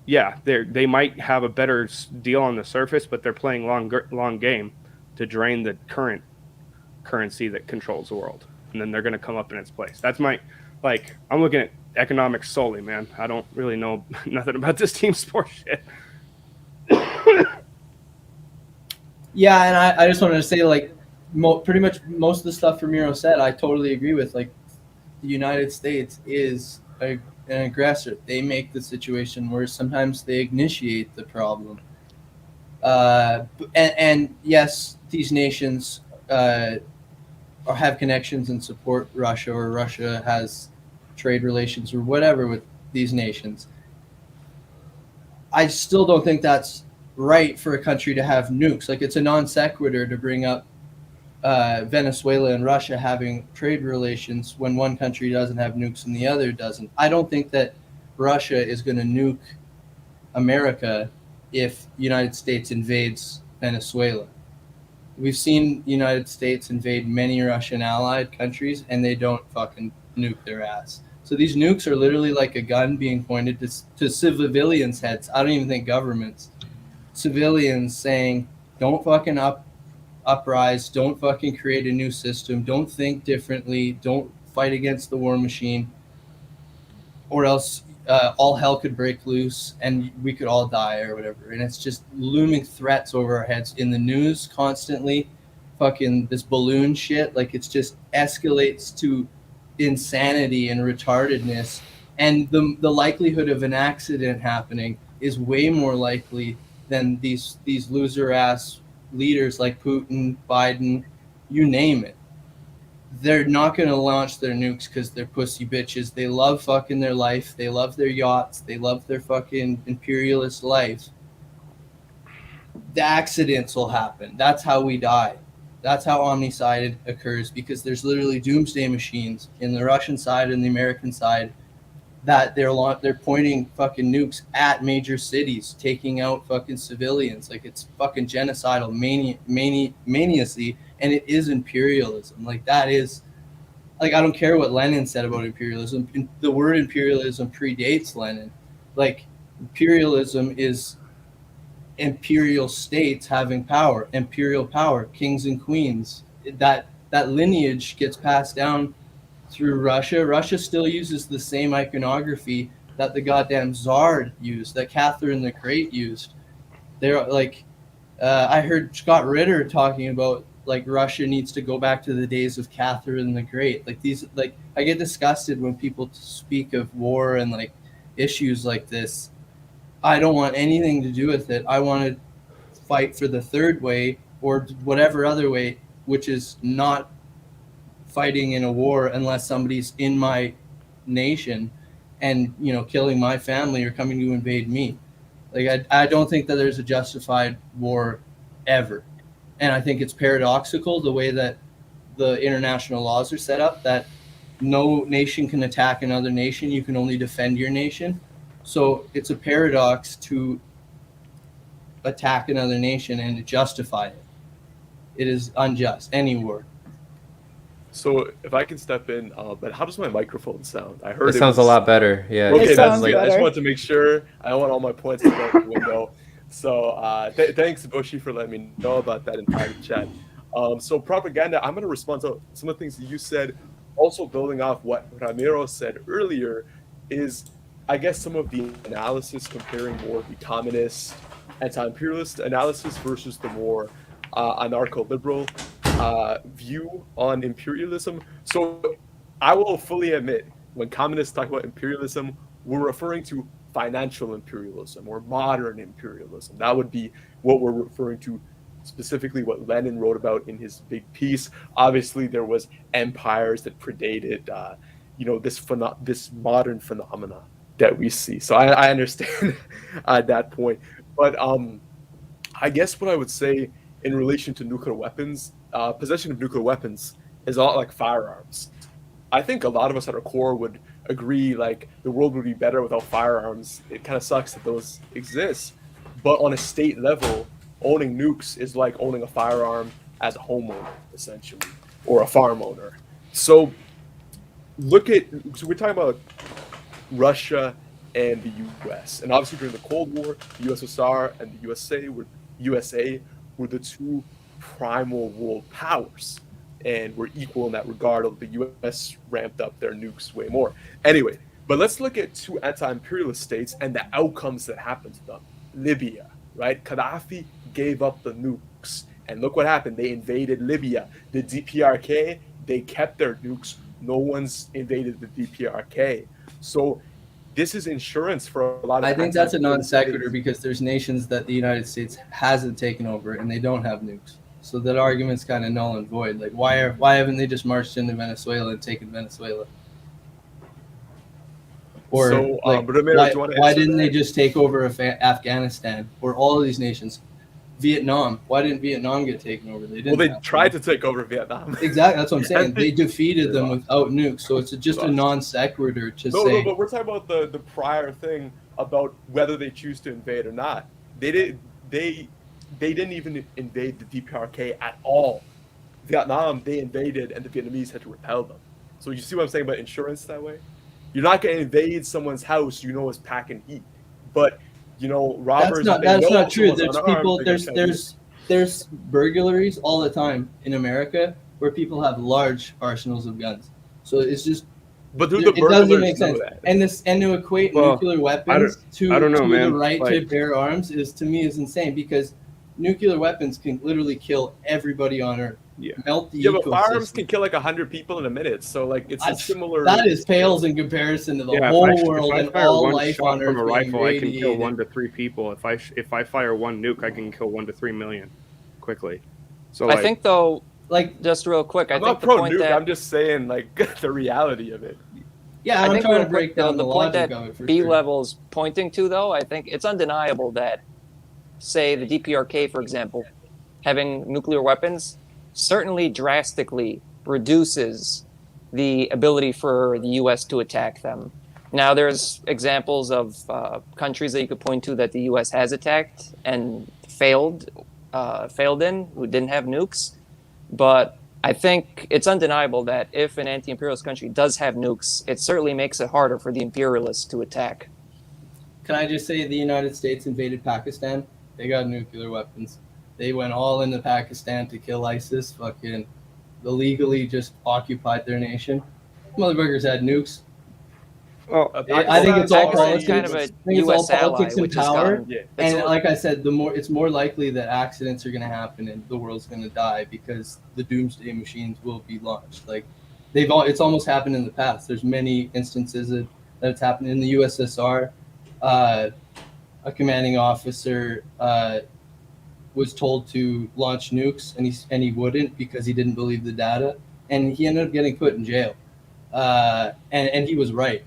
yeah, they might have a better deal on the surface, but they're playing long game to drain the current currency that controls the world, and then they're going to come up in its place. That's my, like, I'm looking at economics solely, man. I don't really know nothing about this team sport shit. Yeah, and I just wanted to say, like, pretty much most of the stuff Ramiro said, I totally agree with. Like, the United States is an aggressor. They make the situation worse. Sometimes they initiate the problem. And yes, these nations have connections and support Russia, or Russia has trade relations or whatever with these nations. I still don't think that's right for a country to have nukes. Like, it's a non sequitur to bring up Venezuela and Russia having trade relations when one country doesn't have nukes and the other doesn't. I don't think that Russia is going to nuke America if the United States invades Venezuela. We've seen the United States invade many Russian allied countries, and they don't fucking nuke their ass. So these nukes are literally like a gun being pointed to civilians' heads. I don't even think governments. Civilians saying, don't fucking uprise, don't fucking create a new system, don't think differently, don't fight against the war machine, or else all hell could break loose and we could all die or whatever. And it's just looming threats over our heads in the news constantly. Fucking this balloon shit, like, it's just escalates to insanity and retardedness, and the likelihood of an accident happening is way more likely than these loser ass leaders like Putin, Biden, you name it. They're not going to launch their nukes because they're pussy bitches. They love fucking their life. They love their yachts. They love their fucking imperialist life. The accidents will happen. That's how we die. That's how omnicide occurs, because there's literally doomsday machines in the Russian side and the American side that they're pointing fucking nukes at major cities, taking out fucking civilians. Like, it's fucking genocidal maniacy, and it is imperialism. Like, that is, like, I don't care what Lenin said about imperialism. The word imperialism predates Lenin. Like, imperialism is imperial states having power, imperial power, kings and queens. That lineage gets passed down through Russia. Russia still uses the same iconography that the goddamn Tsar used, that Catherine the Great used. They're like, I heard Scott Ritter talking about, like, Russia needs to go back to the days of Catherine the Great. Like, these, like, I get disgusted when people speak of war and, like, issues like this. I don't want anything to do with it. I want to fight for the third way, or whatever other way, which is not fighting in a war unless somebody's in my nation and, you know, killing my family or coming to invade me. Like, I don't think that there's a justified war ever. And I think it's paradoxical the way that the international laws are set up, that no nation can attack another nation. You can only defend your nation. So it's a paradox to attack another nation and to justify it. It is unjust. Any war. So if I can step in, but how does my microphone sound? I heard It sounds a was- lot better. Yeah. Okay, It that's sounds good. I just better. wanted to make sure. I don't want all my points to go out the window. So thanks, Bushi, for letting me know about that in private chat. So propaganda, I'm going to respond to some of the things that you said. Also building off what Ramiro said earlier is, I guess, some of the analysis comparing more the communist, anti-imperialist analysis versus the more anarcho-liberal view on imperialism. So I will fully admit, when communists talk about imperialism, we're referring to financial imperialism or modern imperialism. That would be what we're referring to, specifically what Lenin wrote about in his big piece. Obviously, there was empires that predated, this modern phenomena that we see. So I understand that point. But I guess what I would say in relation to nuclear weapons, possession of nuclear weapons is a lot like firearms. I think a lot of us at our core would agree, like, the world would be better without firearms. It kind of sucks that those exist. But on a state level, owning nukes is like owning a firearm as a homeowner, essentially, or a farm owner. So we're talking about Russia and the US. And obviously during the Cold War, the USSR and the USA were the two primal world powers. And were equal in that regard, although the US ramped up their nukes way more. Anyway, but let's look at two anti-imperialist states and the outcomes that happened to them. Libya, right? Gaddafi gave up the nukes. And look what happened. They invaded Libya. The DPRK, they kept their nukes. No one's invaded the DPRK. So this is insurance for a lot of I think that's a non anti-imperialist sequitur states. because there's nations that the United States hasn't taken over and they don't have nukes. So that argument's kind of null and void. Like, why haven't they just marched into Venezuela and taken Venezuela? Or So, like, Ramiro, do you want to why answer didn't they that? just take over Afghanistan or all of these nations? Vietnam. Why didn't Vietnam get taken over? They didn't. Well, they have tried to. to take over Vietnam. Exactly. That's what I'm saying. And They defeated them lost. without nukes. So it's just a Lost. non sequitur to No, say. but we're talking about the prior thing about whether they choose to invade or not. They didn't even invade the DPRK at all. Vietnam, they invaded, and the Vietnamese had to repel them. So you see what I'm saying about insurance that way? You're not going to invade someone's house you know is packing heat, but robbers. That's not true. someone's There's unarmed, people. they're gonna tell you. There's burglaries all the time in America where people have large arsenals of guns. So it's just But do the it doesn't burglars make know sense. that? And to equate Well, nuclear weapons to I don't know, the man. right to Like- bear arms is to me is insane because nuclear weapons can literally kill everybody on Earth. Yeah. Melt the Yeah, but firearms ecosystem. can kill like 100 people in a minute. So like it's a That's- similar. That is pales in comparison to the Yeah, whole if world I and fire all one life shot on Earth from a being rifle, I can kill radiated. 1 to 3 people. If I fire one nuke, I can kill 1 to 3 million quickly. So I think though, Like, just real quick, I I'm think not the pro point nuke. that I'm just saying like the reality of it. yeah, I I'm think trying real to break quick, though, down the point logic that of it for B sure. level's pointing to, though, I think it's undeniable that, say, the DPRK, for example, having nuclear weapons certainly drastically reduces the ability for the U.S. to attack them. Now, there's examples of countries that you could point to that the U.S. has attacked and failed in, who didn't have nukes, but I think it's undeniable that if an anti-imperialist country does have nukes, it certainly makes it harder for the imperialists to attack. Can I just say the United States invaded Pakistan? They got nuclear weapons. They went all into Pakistan to kill ISIS. Fucking illegally just occupied their nation. Motherfuckers had nukes. well, I think it's all Pakistan's politics. kind of a I think it's all U.S. ally, politics and which has power. gone. Yeah. And like I said, it's more likely that accidents are going to happen and the world's going to die because the doomsday machines will be launched. Like it's almost happened in the past. There's many instances that it's happened in the USSR. A commanding officer was told to launch nukes, and he wouldn't because he didn't believe the data, and he ended up getting put in jail. And he was right.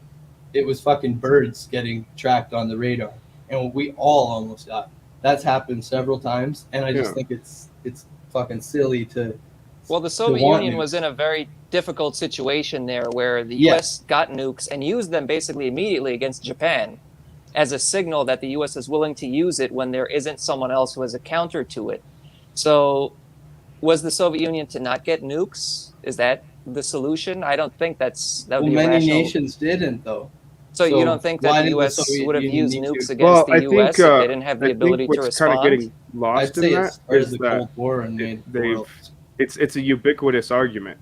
It was fucking birds getting tracked on the radar, and we all almost died. That's happened several times, and I just Yeah. think it's fucking silly to. Well, the Soviet want Union nukes. was in a very difficult situation there where the Yeah. U.S. got nukes and used them basically immediately against Japan as a signal that the U.S. is willing to use it when there isn't someone else who has a counter to it. So was the Soviet Union to not get nukes? Is that the solution? I don't think that would Well, be many rational. nations didn't, though. So you So don't think why that the did the U.S. Soviet would have Union used need nukes to? against I the U.S. think if they didn't have the I ability think to what's kind of respond? getting lost I'd say in it that started is the that Cold War and made the they've world. it's a ubiquitous argument,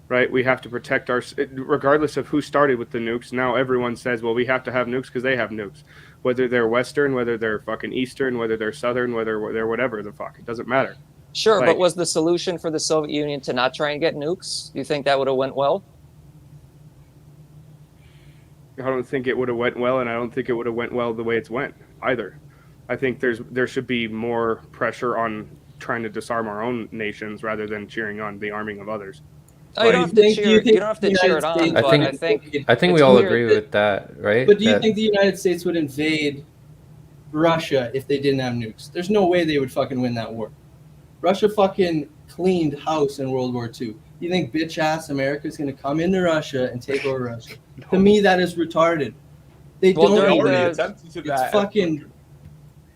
right? We have to protect our, regardless of who started with the nukes. Now everyone says, well, we have to have nukes because they have nukes, whether they're Western, whether they're fucking Eastern, whether they're Southern, whether they're whatever the fuck. It doesn't matter. Sure, Like- but was the solution for the Soviet Union to not try and get nukes? Do you think that would have went well? I don't think it would have went well, and I don't think it would have went well the way it's went either. I think there should be more pressure on trying to disarm our own nations rather than cheering on the arming of others. Oh, you don't have to Do cheer. You don't have to the cheer it United on, States but would I think invade- I think we it's all clear agree that- with that, right? But do you That- think the United States would invade Russia if they didn't have nukes? There's no way they would fucking win that war. Russia fucking cleaned house in World War II. You think bitch ass America's gonna come into Russia and take over Russia? To me, that is retarded. They Well, don't. during already the- attempted to It's that fucking.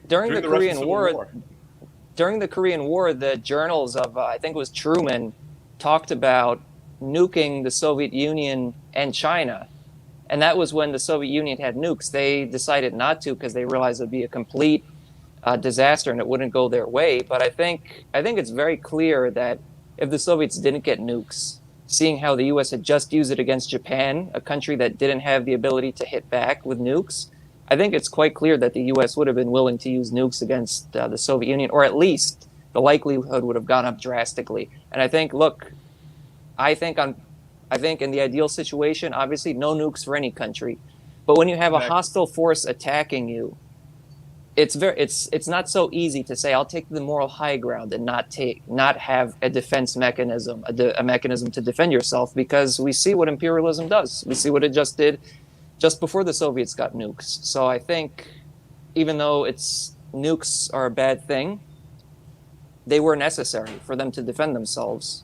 during the Russian Korean Civil War, during the Korean War, the journals of I think it was Truman talked about nuking the Soviet Union and China, and that was when the Soviet Union had nukes. They decided not to because they realized it would be a complete disaster and it wouldn't go their way. But I think it's very clear that if the Soviets didn't get nukes, seeing how the U.S. had just used it against Japan, a country that didn't have the ability to hit back with nukes, I think it's quite clear that the U.S. would have been willing to use nukes against the Soviet Union, or at least the likelihood would have gone up drastically. And I think, look, I think in the ideal situation, obviously no nukes for any country, but when you have a Exactly. hostile force attacking you, it's not so easy to say I'll take the moral high ground and not have a defense mechanism, a mechanism to defend yourself, because we see what imperialism does. We see what it just did just before the Soviets got nukes. So I think even though nukes are a bad thing, they were necessary for them to defend themselves.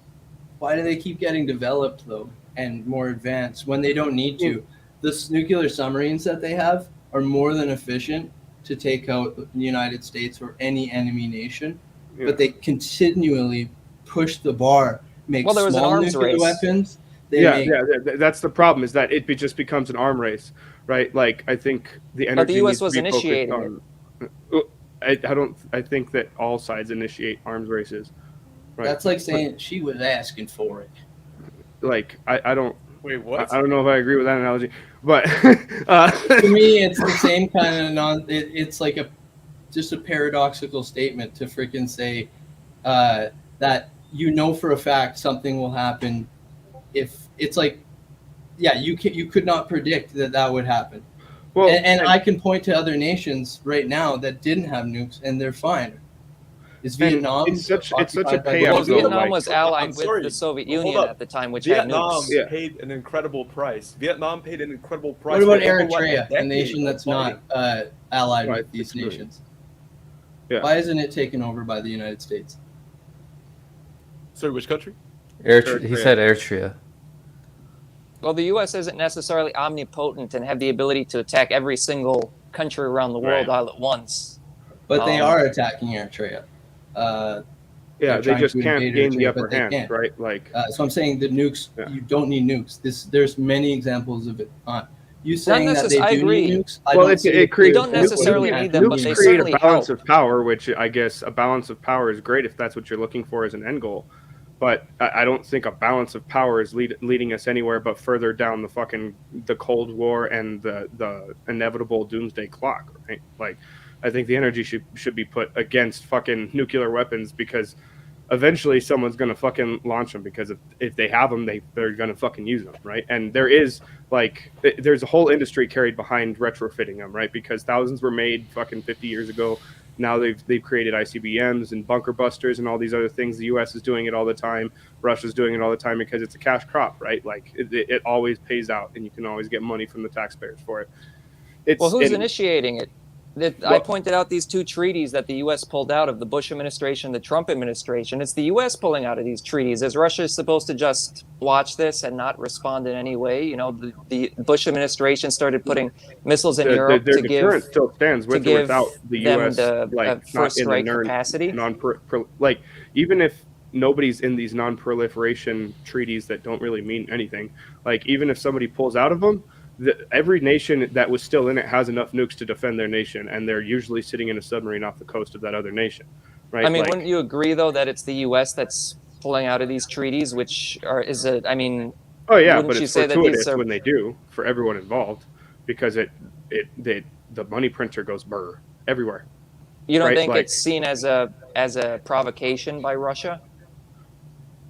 Why do they keep getting developed though and more advanced when they don't need to? The nuclear submarines that they have are more than efficient to take out the United States or any enemy nation, Yeah. but they continually push the bar, make Well, there was an small arms nuclear race. weapons. They Yeah, make, that's the problem, is that it just becomes an arm race, right? Like, I think the energy But the US needs to was be focused initiating on. I think that all sides initiate arms races, right? That's like saying she was asking for it. Like, I don't Wait, what? I don't know if I agree with that analogy, but To me, it's the same kind of it's like just a paradoxical statement to freaking say that you know for a fact something will happen. If it's like, yeah, you could not predict that would happen. well, And I can point to other nations right now that didn't have nukes and they're fine. Is And Vietnam? it's such a occupied by payout, Well, both? though, Vietnam like- was I'm allied sorry, with the Soviet hold Union up. at the time, which had Vietnam nukes. Yeah. paid an incredible price. Vietnam paid an incredible price. What about for over, Eritrea, a decade nation of that's not fighting. allied Right, with these 6 million. nations? Yeah. Why isn't it taken over by the United States? Sorry, which country? He Eritrea. said Eritrea. Well, the U.S. isn't necessarily omnipotent and have the ability to attack every single country around the world Right. all at once. But they Um, are attacking Eritrea. yeah, they're they trying just to can't invade gain the Eritrea, upper but they hand, can't. right? Like, So I'm saying the nukes. Yeah. You don't need nukes. There's many examples of it. You saying that they necess- I do agree. need nukes? I well, don't it, see it creates You don't necessarily nukes- need them, but nukes they create certainly a balance help. of power, which I guess a balance of power is great if that's what you're looking for as an end goal. But I don't think a balance of power is leading us anywhere but further down the Cold War and the inevitable doomsday clock, right? Like, I think the energy should be put against fucking nuclear weapons, because eventually someone's gonna fucking launch them, because if they have them, they're gonna fucking use them, right? And there's a whole industry carried behind retrofitting them, right? Because thousands were made fucking 50 years ago. Now they've created ICBMs and bunker busters and all these other things. The U.S. is doing it all the time. Russia's doing it all the time, because it's a cash crop, right? Like, it always pays out, and you can always get money from the taxpayers for it. Well, who's and- initiating it? I Well- pointed out these two treaties that the U.S. pulled out of the Bush administration, the Trump administration. It's the U.S. pulling out of these treaties. Is Russia supposed to just watch this and not respond in any way? You know, the Bush administration started putting missiles in Europe their to give deterrent still stands with or give without the them U.S. the like first not in the strike NERN capacity. like, even if nobody's in these non-proliferation treaties that don't really mean anything. Like, even if somebody pulls out of them, every nation that was still in it has enough nukes to defend their nation, and they're usually sitting in a submarine off the coast of that other nation, right? I mean, Like, wouldn't you agree though that it's the U.S. that's pulling out of these treaties, which I mean, oh yeah, wouldn't but you it's say that fortuitous these are- when they do for everyone involved, because the money printer goes burr everywhere. you don't right, think like- it's seen as a provocation by Russia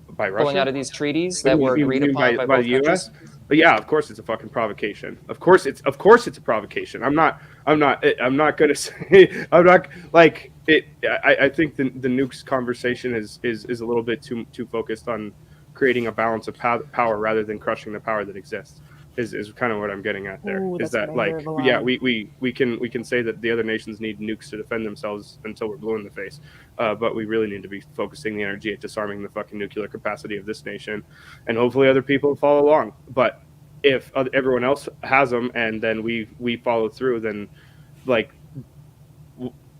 By Russia, pulling out of these treaties What that do you were mean agreed upon by both the U.S.? countries? But yeah, of course it's a fucking provocation. Of course it's a provocation. I'm not gonna say I'm not like it. I think the nukes conversation is a little bit too focused on creating a balance of power rather than crushing the power that exists. Is kind of what I'm getting at there. Ooh, Is that's a that major like, of a yeah, line. we can say that the other nations need nukes to defend themselves until we're blue in the face, but we really need to be focusing the energy at disarming the fucking nuclear capacity of this nation, and hopefully other people follow along. But if everyone else has them and then we follow through, then like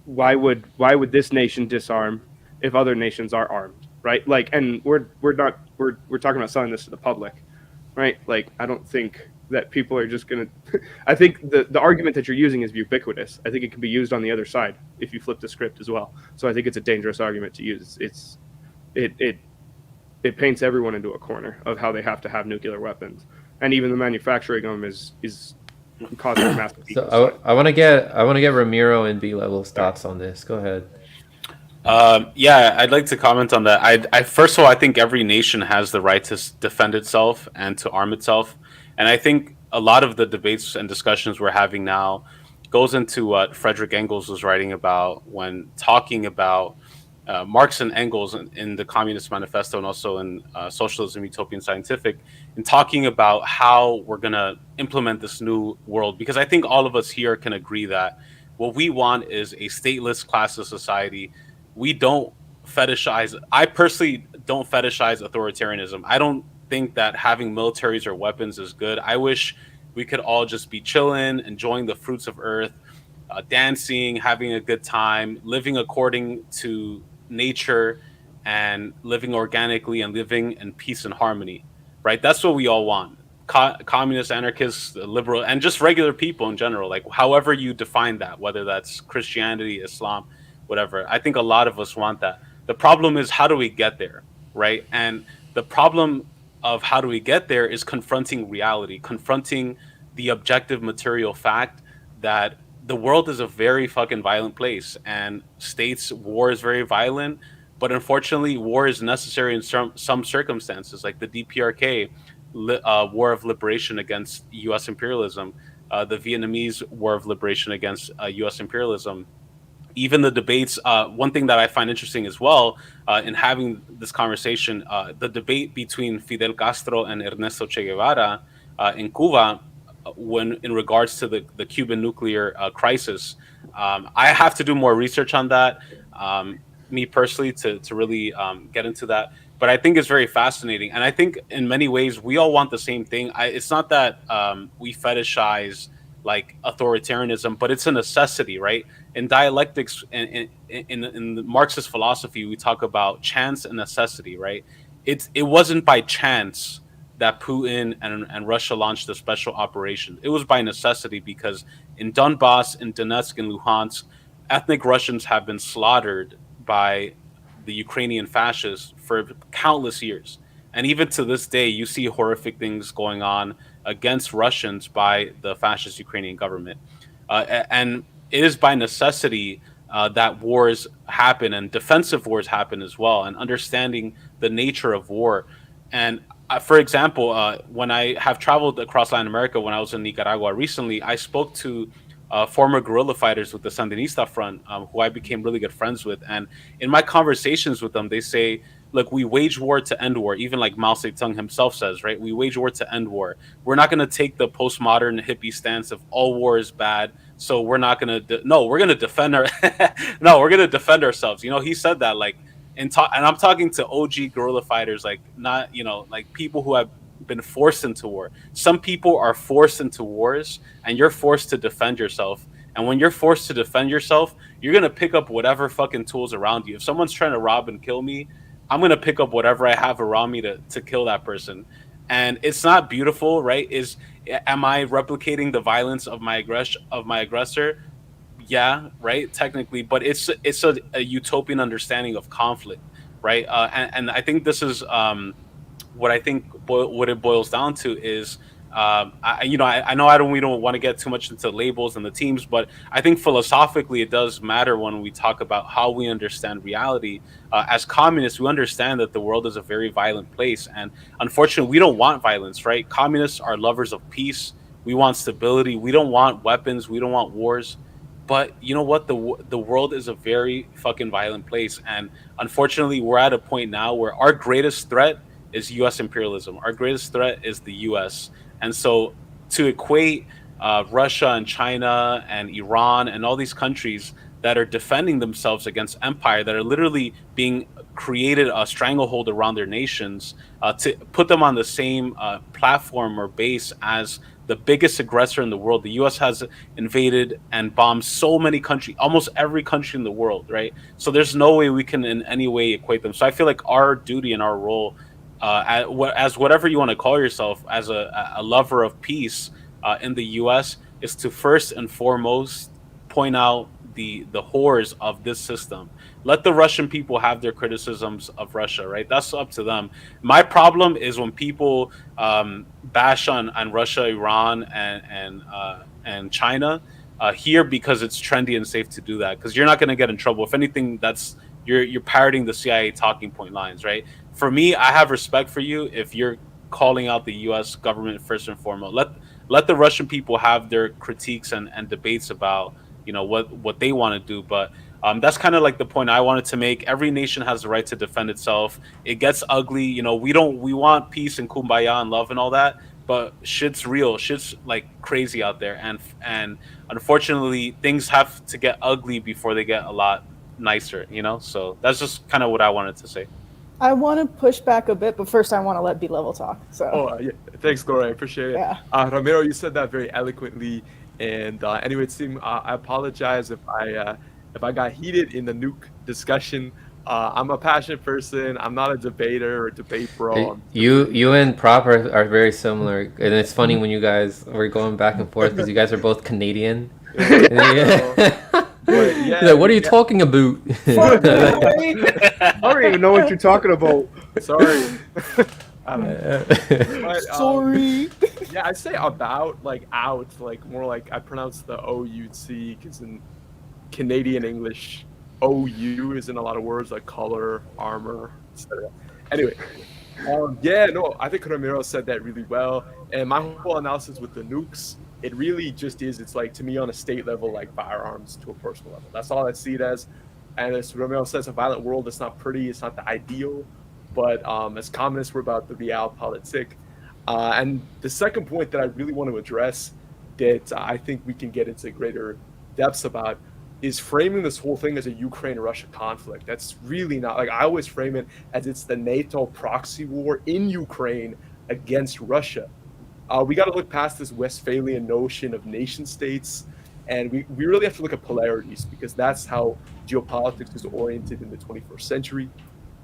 why would this nation disarm if other nations are armed, right? Like, and we're talking about selling this to the public, right? Like, I don't think that people are just gonna I think the argument that you're using is ubiquitous. I think it can be used on the other side if you flip the script as well. So I think it's a dangerous argument to use. It paints everyone into a corner of how they have to have nuclear weapons, and even the manufacturing of them is causing a massive So I want to get Ramiro and B Level's thoughts on this. Go ahead. Yeah, I'd like to comment on that. I first of all, I think every nation has the right to defend itself and to arm itself, and I think a lot of the debates and discussions we're having now goes into what Frederick Engels was writing about when talking about Marx and Engels in the Communist Manifesto and also in Socialism, Utopian Scientific, and talking about how we're going to implement this new world. Because I think all of us here can agree that what we want is a stateless, classless society. We don't fetishize. I personally don't fetishize authoritarianism. I don't think that having militaries or weapons is good. I wish we could all just be chilling, enjoying the fruits of earth, dancing, having a good time, living according to nature, and living organically and living in peace and harmony. Right? That's what we all want. Communists, anarchists, liberal, and just regular people in general. Like, however you define that, whether that's Christianity, Islam, whatever. I think a lot of us want that. The problem is, how do we get there, right? And the problem of how do we get there is confronting reality, confronting the objective material fact that the world is a very fucking violent place, and states' war is very violent, but unfortunately, war is necessary in some circumstances, like the DPRK, War of Liberation against U.S. imperialism, the Vietnamese War of Liberation against U.S. imperialism. Even the debates, one thing that I find interesting as well in having this conversation, the debate between Fidel Castro and Ernesto Che Guevara in Cuba, when in regards to the Cuban nuclear crisis. I have to do more research on that, me personally, to really get into that. But I think it's very fascinating. And I think in many ways, we all want the same thing. It's not that we fetishize like authoritarianism, but it's a necessity, right? In dialectics, in the Marxist philosophy, we talk about chance and necessity, right? It wasn't by chance that Putin and Russia launched a special operation. It was by necessity, because in Donbass, in Donetsk, and Luhansk, ethnic Russians have been slaughtered by the Ukrainian fascists for countless years. And even to this day, you see horrific things going on against Russians by the fascist Ukrainian government. And it is by necessity that wars happen, and defensive wars happen as well, and understanding the nature of war. And for example, when I have traveled across Latin America, when I was in Nicaragua recently, I spoke to former guerrilla fighters with the Sandinista Front, who I became really good friends with. And in my conversations with them, they say, look, we wage war to end war. Even like Mao Zedong himself says, right? We wage war to end war. We're not going to take the postmodern hippie stance of all war is bad. So we're not going to, no, we're going to defend our, no, we're going to defend ourselves. You know, he said that like, and I'm talking to OG guerrilla fighters, like not, you know, like people who have been forced into war. Some people are forced into wars, and you're forced to defend yourself. And when you're forced to defend yourself, you're going to pick up whatever fucking tools around you. If someone's trying to rob and kill me, I'm gonna pick up whatever I have around me to kill that person. And it's not beautiful, right? Am I replicating the violence of my aggressor? Yeah, right, technically, but it's a utopian understanding of conflict, right? And I think this is what I think what it boils down to is I know we don't want to get too much into labels and the teams, but I think philosophically it does matter when we talk about how we understand reality. As communists, we understand that the world is a very violent place, and unfortunately, we don't want violence, right? Communists are lovers of peace. We want stability. We don't want weapons. We don't want wars. But you know what? The world is a very fucking violent place, and unfortunately, we're at a point now where our greatest threat is U.S. imperialism. Our greatest threat is the U.S. And so to equate Russia and China and Iran and all these countries that are defending themselves against empire, that are literally being created a stranglehold around their nations, to put them on the same platform or base as the biggest aggressor in the world. The U.S. has invaded and bombed so many countries, almost every country in the world, right? So there's no way we can in any way equate them. So I feel like our duty and our role, as whatever you want to call yourself, as a lover of peace in the U.S., is to first and foremost point out the horrors of this system. Let the Russian people have their criticisms of Russia, right? That's up to them. My problem is when people bash on Russia, Iran, and China here because it's trendy and safe to do that. Because you're not going to get in trouble. If anything, you're parroting the CIA talking point lines, right? For me, I have respect for you if you're calling out the U.S. government first and foremost. Let the Russian people have their critiques and debates about what they want to do, but that's kind of like the point I wanted to make. Every nation has the right to defend itself. It gets ugly, we want peace and kumbaya and love and all that, but shit's real. Shit's like crazy out there, and unfortunately things have to get ugly before they get a lot nicer. So that's just kind of what I wanted to say. I want to push back a bit, but first I want to let B-Level talk. So. Yeah. Thanks, Gloria. I appreciate it. Yeah. Ramiro, you said that very eloquently. And anyway, Tim, I apologize if I got heated in the nuke discussion. I'm a passionate person. I'm not a debater or debate bro. You and Prop are very similar, and it's funny when you guys were going back and forth because you guys are both Canadian. Like, what are you talking about? I don't even know what you're talking about. Sorry. Sorry. Yeah, I say about, like out, like more like I pronounce the O-U-T because in Canadian English, OU is in a lot of words like color, armor, etc. Anyway, I think Ramiro said that really well. And my whole analysis with the nukes, it really just is, it's like, to me, on a state level, like firearms to a personal level. That's all I see it as. And as Ramiro says, a violent world, it's not pretty, it's not the ideal. But as communists, we're about the realpolitik. And the second point that I really want to address that I think we can get into greater depths about is framing this whole thing as a Ukraine-Russia conflict. That's really not, like, I always frame it as it's the NATO proxy war in Ukraine against Russia. We got to look past this Westphalian notion of nation states, and we really have to look at polarities, because that's how geopolitics is oriented in the 21st century.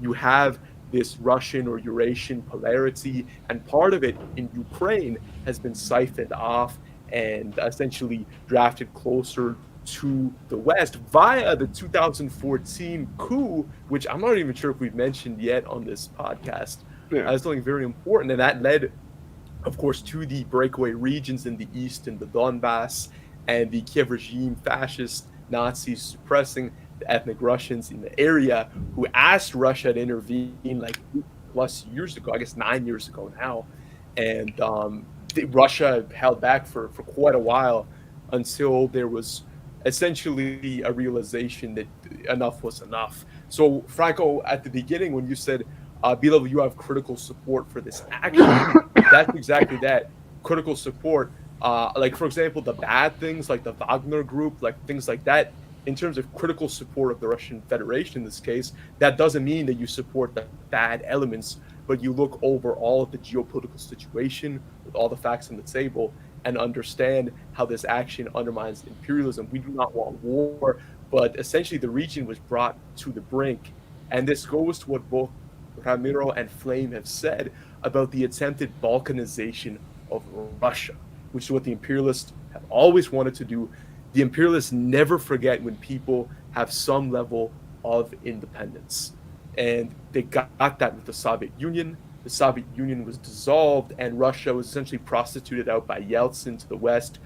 You have this Russian or Eurasian polarity, and part of it in Ukraine has been siphoned off and essentially drafted closer to the West via the 2014 coup, which I'm not even sure if we've mentioned yet on this podcast. That's something very important, and that led, of course, to the breakaway regions in the east and the Donbass, and the Kiev regime, fascist Nazis suppressing the ethnic Russians in the area, who asked Russia to intervene like plus years ago, I guess 9 years ago now. And Russia held back for quite a while until there was essentially a realization that enough was enough. So, Franco, at the beginning, when you said, B-Level, you have critical support for this action, that's exactly that, critical support. Like, for example, the bad things, like the Wagner Group, like things like that, in terms of critical support of the Russian Federation in this case, that doesn't mean that you support the bad elements, but you look overall at the geopolitical situation with all the facts on the table and understand how this action undermines imperialism. We do not want war, but essentially the region was brought to the brink. And this goes to what both Ramiro and Flame have said about the attempted Balkanization of Russia, which is what the imperialists have always wanted to do. The imperialists never forget when people have some level of independence. And they got that with the Soviet Union. The Soviet Union was dissolved, and Russia was essentially prostituted out by Yeltsin to the West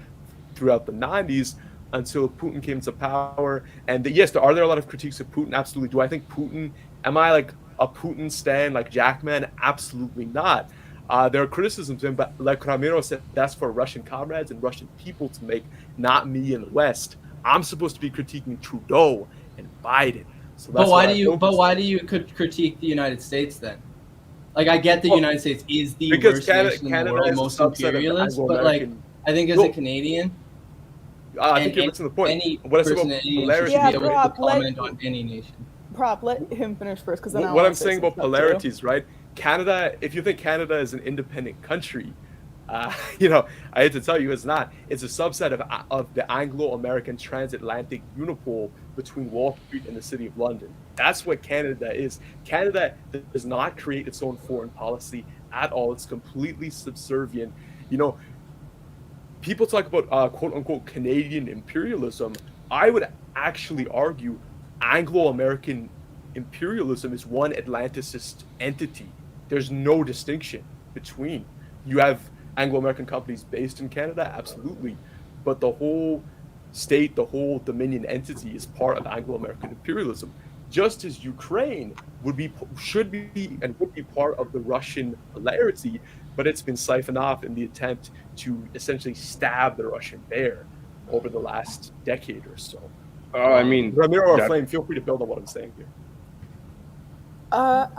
throughout the 90s until Putin came to power. And yes, are there a lot of critiques of Putin? Absolutely. Do I think Putin, am I like a Putin stan like Jackman? Absolutely not. There are criticisms of him, but like Ramiro said, that's for Russian comrades and Russian people to make, not me in the West. I'm supposed to be critiquing Trudeau and Biden. So that's But why do you critique the United States then? Like, I get the United States is the worst nation in the world, most imperialist, but like, I think as a Canadian, I think you're missing the point. any What I said person about in any nation polarity, should be able to Prop, comment on any nation. Prop, let him finish first, because then I what wanna I'm say saying some about stuff, too. polarities, right? Canada, if you think Canada is an independent country, you know, I hate to tell you, it's not. It's a subset of the Anglo-American transatlantic unipole between Wall Street and the City of London. That's what Canada is. Canada does not create its own foreign policy at all. It's completely subservient. You know, people talk about quote-unquote Canadian imperialism. I would actually argue Anglo-American imperialism is one Atlanticist entity. There's no distinction between. You have Anglo-American companies based in Canada, absolutely, but the whole state, the whole Dominion entity is part of Anglo-American imperialism. Just as Ukraine should be and would be part of the Russian polarity, but it's been siphoned off in the attempt to essentially stab the Russian bear over the last decade or so. I mean, Ramiro or that- Flame, feel free to build on what I'm saying here.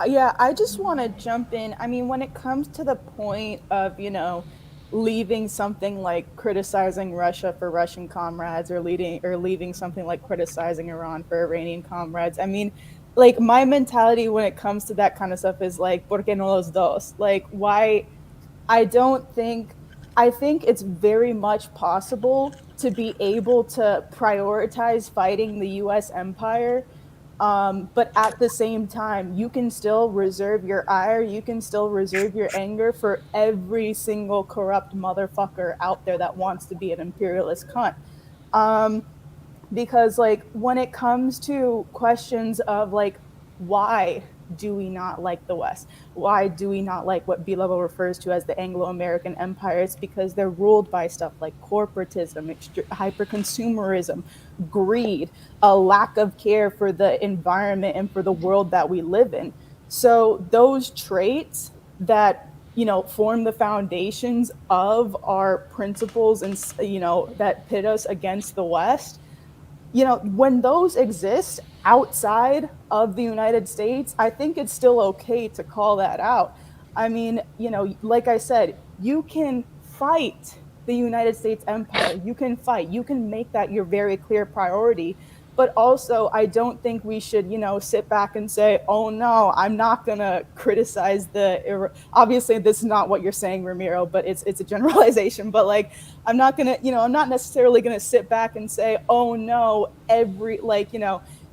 Yeah, I just want to jump in. I mean, when it comes to the point of, leaving something like criticizing Russia for Russian comrades or leaving something like criticizing Iran for Iranian comrades, I mean, like, my mentality when it comes to that kind of stuff is like, ¿por qué no los dos? Like, why? I think it's very much possible to be able to prioritize fighting the U.S. empire. But at the same time, you can still reserve your ire, you can still reserve your anger for every single corrupt motherfucker out there that wants to be an imperialist cunt. Because, like, when it comes to questions of, like, why do we not like the West? Why do we not like what B-Level refers to as the Anglo-American empire? It's because they're ruled by stuff like corporatism, hyper-consumerism, greed, a lack of care for the environment and for the world that we live in. So those traits that, form the foundations of our principles and, that pit us against the West, when those exist outside of the United States, I think it's still okay to call that out. I mean, like I said, you can fight the United States empire. You can fight. You can make that your very clear priority. But also, I don't think we should, sit back and say, oh, no, I'm not going to criticize obviously, this is not what you're saying, Ramiro, but it's a generalization. But, like, I'm not going to, I'm not necessarily going to sit back and say, oh, no, every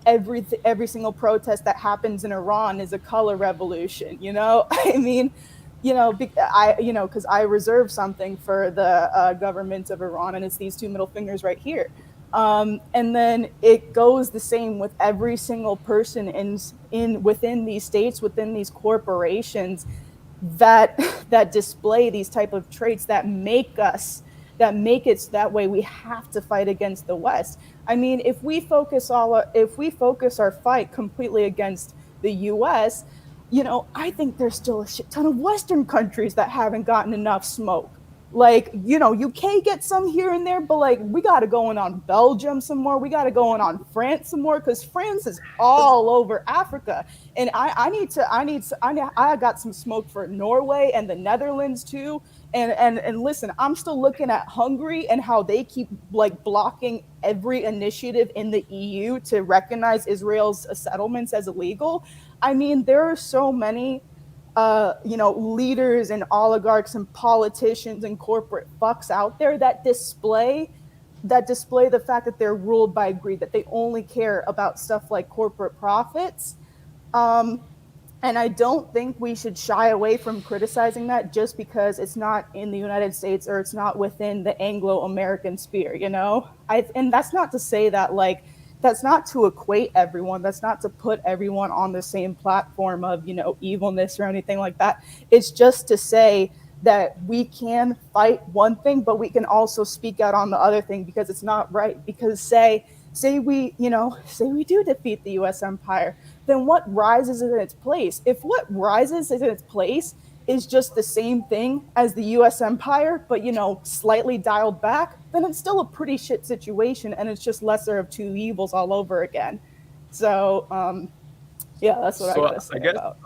every single protest that happens in Iran is a color revolution, I mean, because I reserve something for the government of Iran, and it's these two middle fingers right here. And then it goes the same with every single person within these states, within these corporations that display these type of traits that make it that way. We have to fight against the West. I mean, if we focus our fight completely against the U.S., I think there's still a shit ton of Western countries that haven't gotten enough smoke. Like, UK gets some here and there, but, like, we got to go in on Belgium some more. We got to go in on France some more, because France is all over Africa. And I got some smoke for Norway and the Netherlands too. And listen, I'm still looking at Hungary and how they keep, like, blocking every initiative in the EU to recognize Israel's settlements as illegal. I mean, there are so many leaders and oligarchs and politicians and corporate fucks out there that display the fact that they're ruled by greed, that they only care about stuff like corporate profits. And I don't think we should shy away from criticizing that just because it's not in the United States or it's not within the Anglo-American sphere, you know? And that's not to say that, like, that's not to equate everyone. That's not to put everyone on the same platform of, you know, evilness or anything like that. It's just to say that we can fight one thing, but we can also speak out on the other thing because it's not right. Because say we do defeat the US empire, then what rises in its place? If what rises in its place is just the same thing as the US empire, but, you know, slightly dialed back, then it's still a pretty shit situation and it's just lesser of two evils all over again. So, yeah, that's what I gotta say about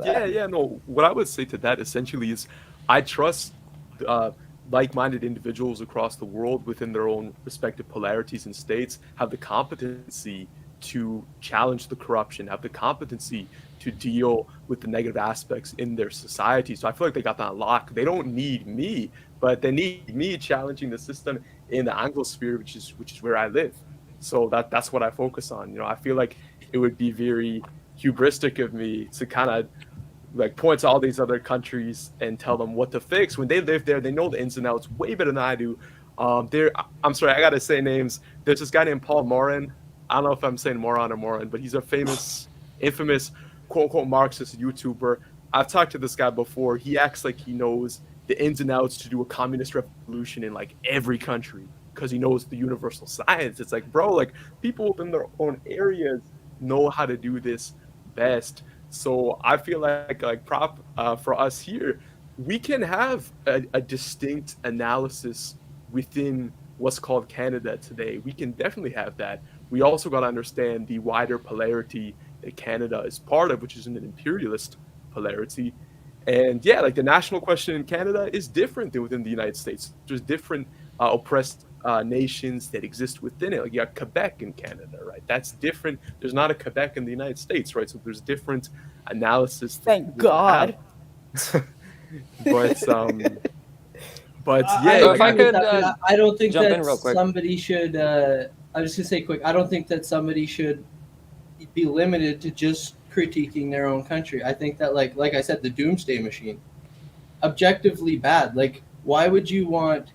that. No. What I would say to that essentially is, I trust like-minded individuals across the world within their own respective polarities and states have the competency to challenge the corruption, have the competency to deal with the negative aspects in their society. So I feel like they got that locked. They don't need me, but they need me challenging the system in the Anglosphere, which is where I live. So that's what I focus on. You know, I feel like it would be very hubristic of me to kind of like point to all these other countries and tell them what to fix when they live there. They know the ins and outs way better than I do. I'm sorry, I gotta say names. There's this guy named Paul Moran. I don't know if I'm saying Moran or Moran, but he's a infamous quote-unquote Marxist YouTuber. I've talked to this guy before. He acts like he knows the ins and outs to do a communist revolution in like every country because he knows the universal science. It's like, bro, like people within their own areas know how to do this best. So I feel like for us here, we can have a distinct analysis within what's called Canada today. We can definitely have that. We also got to understand the wider polarity that Canada is part of, which is an imperialist polarity. And yeah, like the national question in Canada is different than within the United States. There's different oppressed nations that exist within it. Like you got Quebec in Canada, right? That's different. There's not a Quebec in the United States, right? So there's different analysis. Thank God. But So if I could I don't think jump in that real quick. somebody should. I was just gonna say quick. I don't think that somebody should be limited to just critiquing their own country. I think that like I said, the doomsday machine, objectively bad. Like, why would you want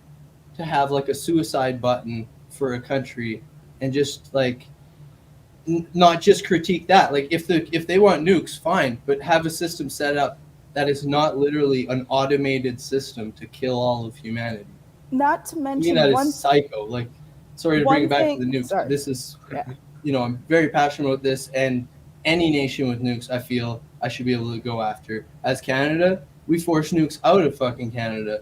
to have like a suicide button for a country and just like not just critique that? Like if they want nukes, fine, but have a system set up that is not literally an automated system to kill all of humanity. Not to I mean, mention that one is psycho. Like, sorry to bring it back to the nukes. Sorry. This is, Yeah. you know, I'm very passionate about this, and any nation with nukes, I feel I should be able to go after. As Canada, we force nukes out of fucking Canada.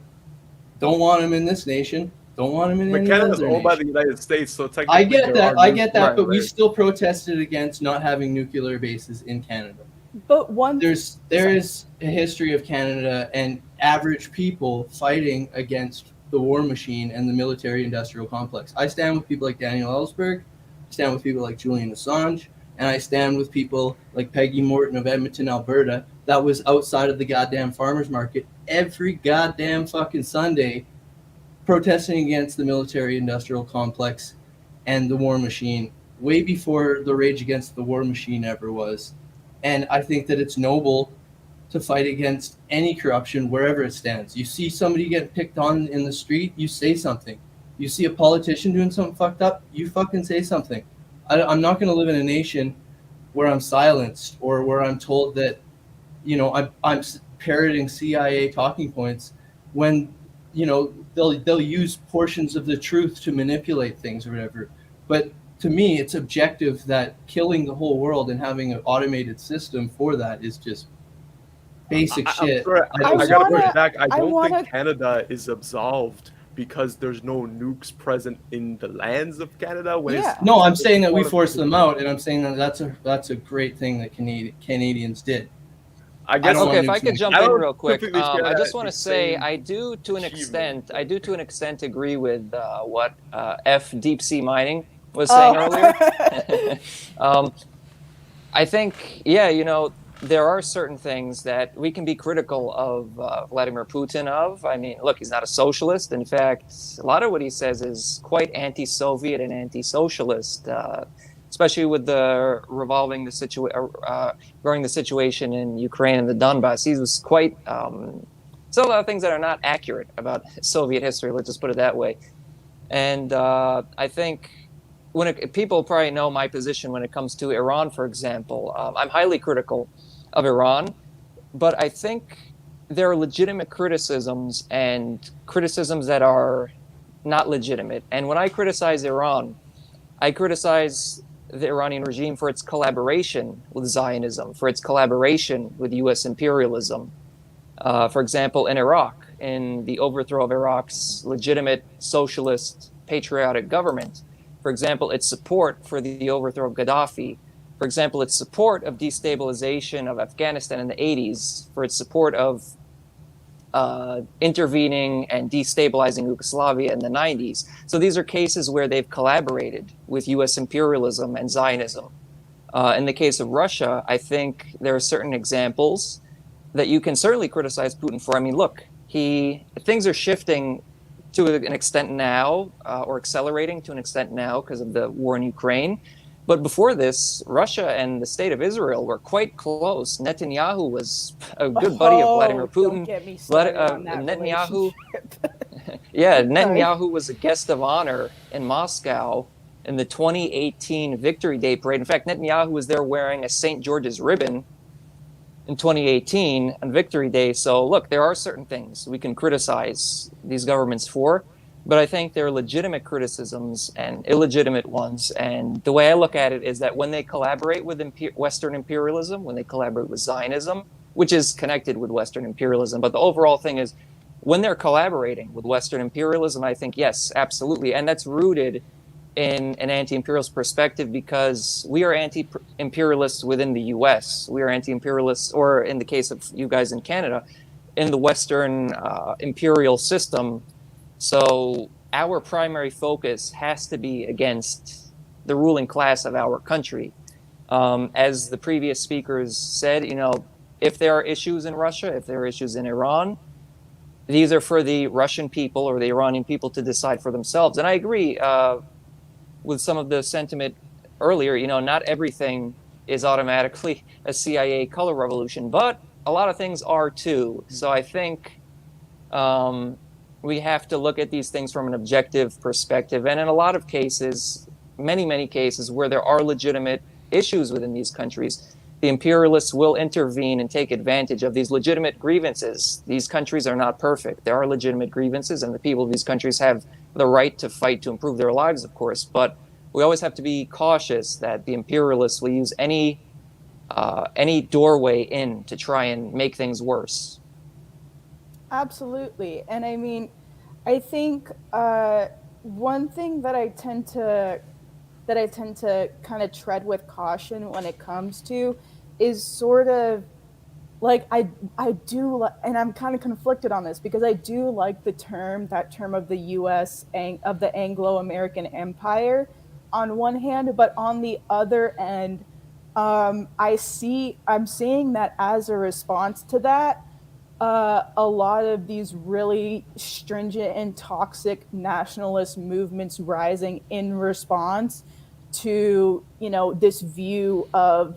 Don't want them in this nation. Don't want them in but any Canada's other owned by nation. the United States, so technically I get there that, are but we right. still protested against not having nuclear bases in Canada. But one There is a history of Canada and average people fighting against the war machine and the military-industrial complex. I stand with people like Daniel Ellsberg, I stand with people like Julian Assange, and I stand with people like Peggy Morton of Edmonton, Alberta, that was outside of the goddamn farmers market every goddamn fucking Sunday protesting against the military-industrial complex and the war machine way before the rage against the war machine ever was. And I think that it's noble to fight against any corruption wherever it stands. You see somebody get picked on in the street, you say something. You see a politician doing something fucked up, you fucking say something. I'm not going to live in a nation where I'm silenced or where I'm told that, you know, I'm parroting CIA talking points when, you know, they'll use portions of the truth to manipulate things or whatever. But to me, it's objective that killing the whole world and having an automated system for that is just basic shit. I gotta push back. I don't wanna- think Canada is absolved because there's no nukes present in the lands of Canada. Yeah. No, I'm saying that we forced them out, and I'm saying that that's a great thing that Canadians did. I guess don't Okay, want if I nukes could in jump I in don't real quick, completely share I just that want to say same I do to an achievement. extent agree with what F Deep Sea Mining was saying earlier. I think, yeah, you know, there are certain things that we can be critical of Vladimir Putin of. I mean, look, he's not a socialist. In fact, a lot of what he says is quite anti-Soviet and anti-socialist. especially with the revolving the regarding the situation in Ukraine and the Donbass. He was quite so a lot of things that are not accurate about Soviet history. Let's just put it that way. And I think people probably know my position when it comes to Iran, for example. I'm highly critical of Iran, but I think there are legitimate criticisms and criticisms that are not legitimate. And when I criticize Iran, I criticize the Iranian regime for its collaboration with Zionism, for its collaboration with U.S. imperialism. For example, in Iraq, in the overthrow of Iraq's legitimate socialist patriotic government. For example, its support for the overthrow of Gaddafi. For example, its support of destabilization of Afghanistan in the 80s, for its support of intervening and destabilizing Yugoslavia in the 90s. So these are cases where they've collaborated with U.S. imperialism and Zionism. In the case of Russia, I think there are certain examples that you can certainly criticize Putin for. I mean, look, things are shifting to an extent now, or accelerating to an extent now because of the war in Ukraine. But before this, Russia and the state of Israel were quite close. Netanyahu was a good buddy of Vladimir Putin. Don't get me started on that Netanyahu, relationship. Netanyahu was a guest of honor in Moscow in the 2018 Victory Day parade. In fact, Netanyahu was there wearing a St. George's ribbon in 2018 on Victory Day. So look, there are certain things we can criticize these governments for, but I think there are legitimate criticisms and illegitimate ones. And the way I look at it is that when they collaborate with Western imperialism, when they collaborate with Zionism, which is connected with Western imperialism, but the overall thing is when they're collaborating with Western imperialism, I think, yes, absolutely. And that's rooted in an anti-imperialist perspective because we are anti-imperialists within the U.S. We are anti-imperialists, or in the case of you guys in Canada, in the Western imperial system. So our primary focus has to be against the ruling class of our country. As the previous speakers said, if there are issues in Russia, if there are issues in Iran, these are for the Russian people or the Iranian people to decide for themselves. And I agree with some of the sentiment earlier. Not everything is automatically a CIA color revolution, but a lot of things are too. So I think we have to look at these things from an objective perspective. And in a lot of cases, many, many cases where there are legitimate issues within these countries, the imperialists will intervene and take advantage of these legitimate grievances. These countries are not perfect. There are legitimate grievances, and the people of these countries have the right to fight to improve their lives, of course. But we always have to be cautious that the imperialists will use any doorway in to try and make things worse. Absolutely. And I mean, I think one thing that I tend to kind of tread with caution when it comes to is sort of like I do, and I'm kind of conflicted on this because I do like that term of the U.S. of the Anglo-American Empire on one hand, but on the other end, I'm seeing that as a response to that, a lot of these really stringent and toxic nationalist movements rising in response to, this view of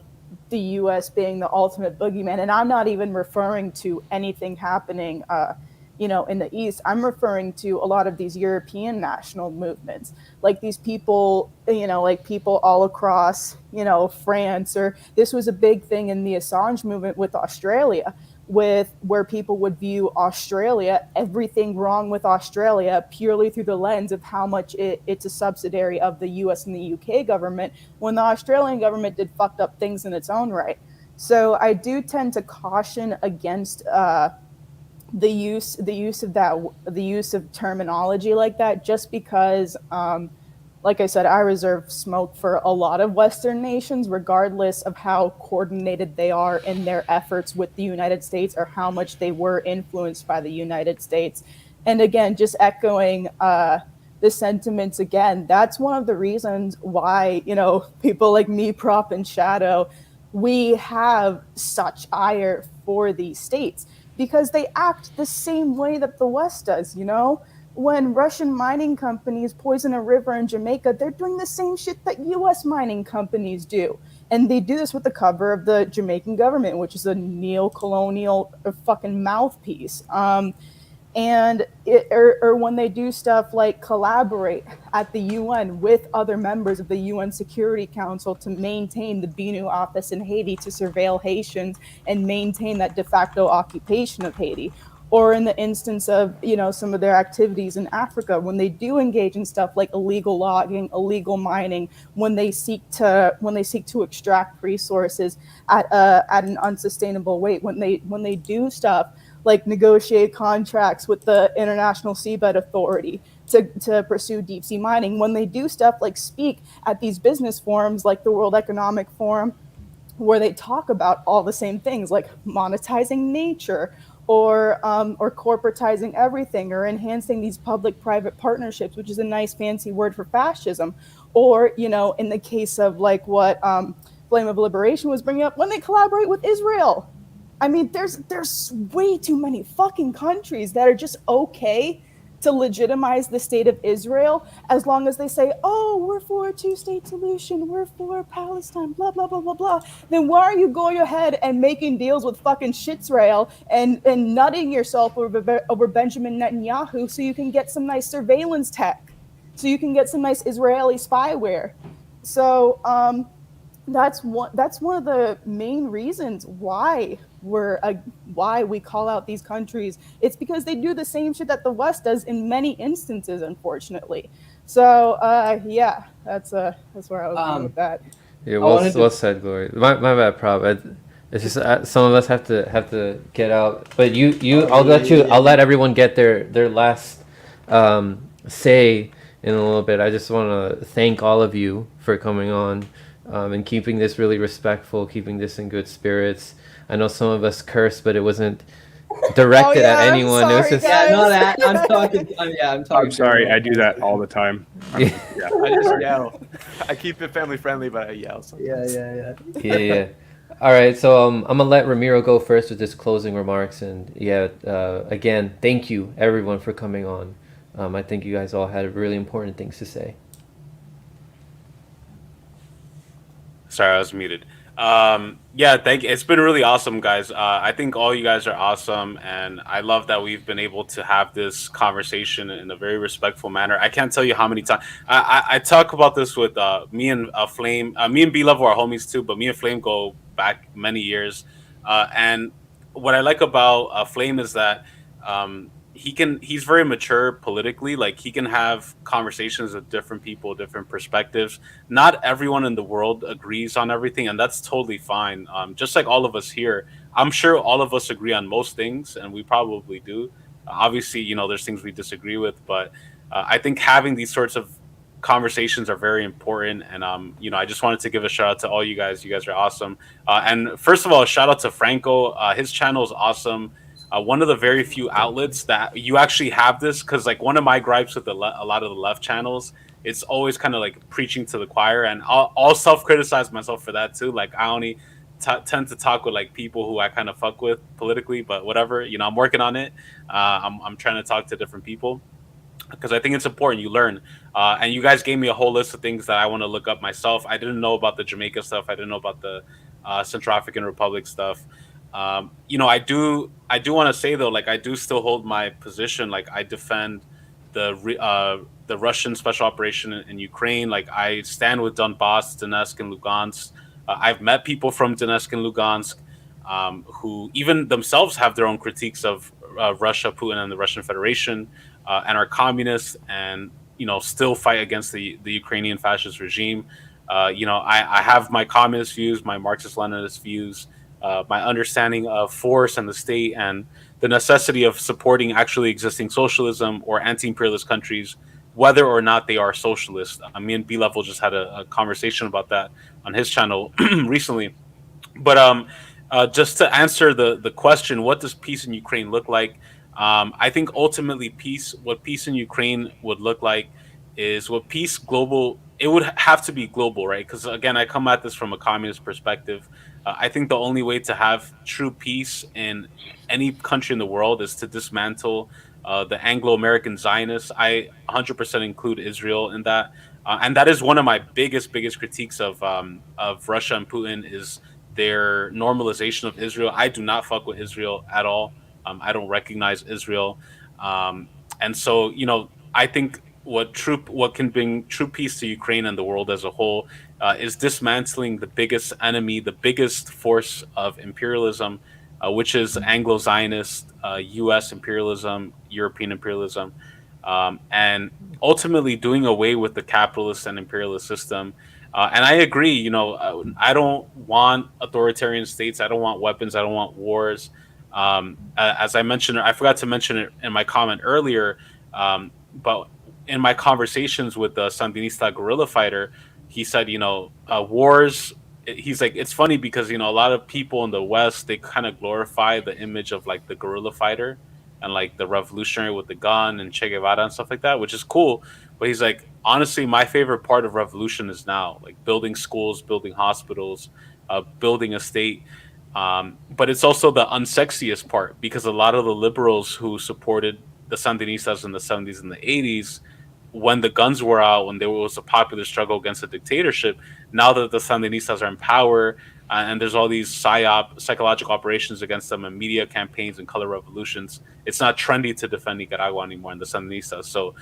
the U.S. being the ultimate boogeyman. And I'm not even referring to anything happening, in the East. I'm referring to a lot of these European national movements, like these people, like people all across, France, or this was a big thing in the Assange movement with Australia, where people would view Australia, everything wrong with Australia, purely through the lens of how much it's a subsidiary of the US and the UK government, when the Australian government did fucked up things in its own right. So I do tend to caution against the use of terminology like that, just because like I said, I reserve smoke for a lot of Western nations, regardless of how coordinated they are in their efforts with the United States or how much they were influenced by the United States. And again, just echoing the sentiments again, that's one of the reasons why, people like me, Prop, and Shadow, we have such ire for these states, because they act the same way that the West does, when Russian mining companies poison a river in Jamaica, they're doing the same shit that US mining companies do. And they do this with the cover of the Jamaican government, which is a neo-colonial fucking mouthpiece. Or when they do stuff like collaborate at the UN with other members of the UN Security Council to maintain the BNU office in Haiti to surveil Haitians and maintain that de facto occupation of Haiti. Or in the instance of, you know, some of their activities in Africa, when they do engage in stuff like illegal logging, illegal mining, when they seek to extract resources at an unsustainable rate, when they do stuff like negotiate contracts with the International Seabed Authority to pursue deep sea mining, when they do stuff like speak at these business forums like the World Economic Forum, where they talk about all the same things like monetizing nature or corporatizing everything or enhancing these public-private partnerships, which is a nice fancy word for fascism. Or, you know, in the case of like what Flame of Liberation was bringing up, when they collaborate with Israel. I mean, there's way too many fucking countries that are just okay to legitimize the state of Israel as long as they say, oh, we're for a two-state solution, we're for Palestine, blah, blah, blah, blah, blah. Then why are you going ahead and making deals with fucking Shitsrael and nutting yourself over Benjamin Netanyahu so you can get some nice surveillance tech, so you can get some nice Israeli spyware? So that's one of the main reasons why we call out these countries. It's because they do the same shit that the West does in many instances, unfortunately. So yeah, that's where I was going with that. Yeah, well said, Glory. My bad, Prob. It's just some of us have to get out. But I'll let everyone get their last say in a little bit. I just want to thank all of you for coming on. And keeping this really respectful, keeping this in good spirits. I know some of us cursed, but it wasn't directed at anyone. It was just I'm talking. I'm sorry, I do that all the time. Yeah. I just yell. I keep it family friendly, but I yell sometimes. Yeah. All right, so I'm gonna let Ramiro go first with his closing remarks, and again, thank you everyone for coming on. I think you guys all had really important things to say. Sorry, I was muted. Thank you. It's been really awesome, guys. I think all you guys are awesome, and I love that we've been able to have this conversation in a very respectful manner. I can't tell you how many times I talk about this with me and Flame. Me and B-Level are homies too, but me and Flame go back many years. And what I like about Flame is that he's very mature politically. Like, he can have conversations with different people, different perspectives. Not everyone in the world agrees on everything, and that's totally fine. Just like all of us here, I'm sure all of us agree on most things, and we probably do. Obviously, you know, there's things we disagree with, but I think having these sorts of conversations are very important. And I just wanted to give a shout out to all you guys. You guys are awesome. And first of all, shout out to Franco. His channel is awesome. One of the very few outlets that you actually have this, because like one of my gripes with a lot of the left channels, it's always kind of like preaching to the choir, and I'll self-criticize myself for that too. Like, I only tend to talk with like people who I kind of fuck with politically, but whatever, I'm working on it. I'm trying to talk to different people because I think it's important. You learn, and you guys gave me a whole list of things that I want to look up myself. I didn't know about the Jamaica stuff. I didn't know about the Central African Republic stuff. I do want to say though, like, I do still hold my position. Like, I defend the Russian special operation in Ukraine. Like, I stand with Donbass, Donetsk, and Lugansk. I've met people from Donetsk and Lugansk who even themselves have their own critiques of Russia, Putin, and the Russian Federation, and are communists, and still fight against the Ukrainian fascist regime. I have my communist views, my Marxist-Leninist views. My understanding of force and the state, and the necessity of supporting actually existing socialism or anti-imperialist countries, whether or not they are socialist. Me and B-Level just had a conversation about that on his channel recently. But just to answer the question, what does peace in Ukraine look like? I think ultimately what peace in Ukraine would look like is it would have to be global, right? Because again, I come at this from a communist perspective. I think the only way to have true peace in any country in the world is to dismantle the Anglo-American Zionists. I 100% include Israel in that, and that is one of my biggest critiques of Russia and Putin is their normalization of Israel. I do not fuck with Israel at all. I don't recognize Israel, and so I think what can bring true peace to Ukraine and the world as a whole is dismantling the biggest enemy, the biggest force of imperialism, which is Anglo-Zionist, U.S. imperialism, European imperialism, and ultimately doing away with the capitalist and imperialist system. And I agree, I don't want authoritarian states. I don't want weapons. I don't want wars. As I mentioned, I forgot to mention it in my comment earlier, but in my conversations with the Sandinista guerrilla fighter, he said, wars. He's like, it's funny because a lot of people in the West, they kind of glorify the image of like the guerrilla fighter and like the revolutionary with the gun and Che Guevara and stuff like that, which is cool. But he's like, honestly, my favorite part of revolution is now like building schools, building hospitals, building a state. But it's also the unsexiest part because a lot of the liberals who supported the Sandinistas in the 70s and the 80s, when the guns were out, when there was a popular struggle against the dictatorship, now that the Sandinistas are in power and there's all these psychological operations against them and media campaigns and color revolutions, it's not trendy to defend Nicaragua anymore and the Sandinistas. So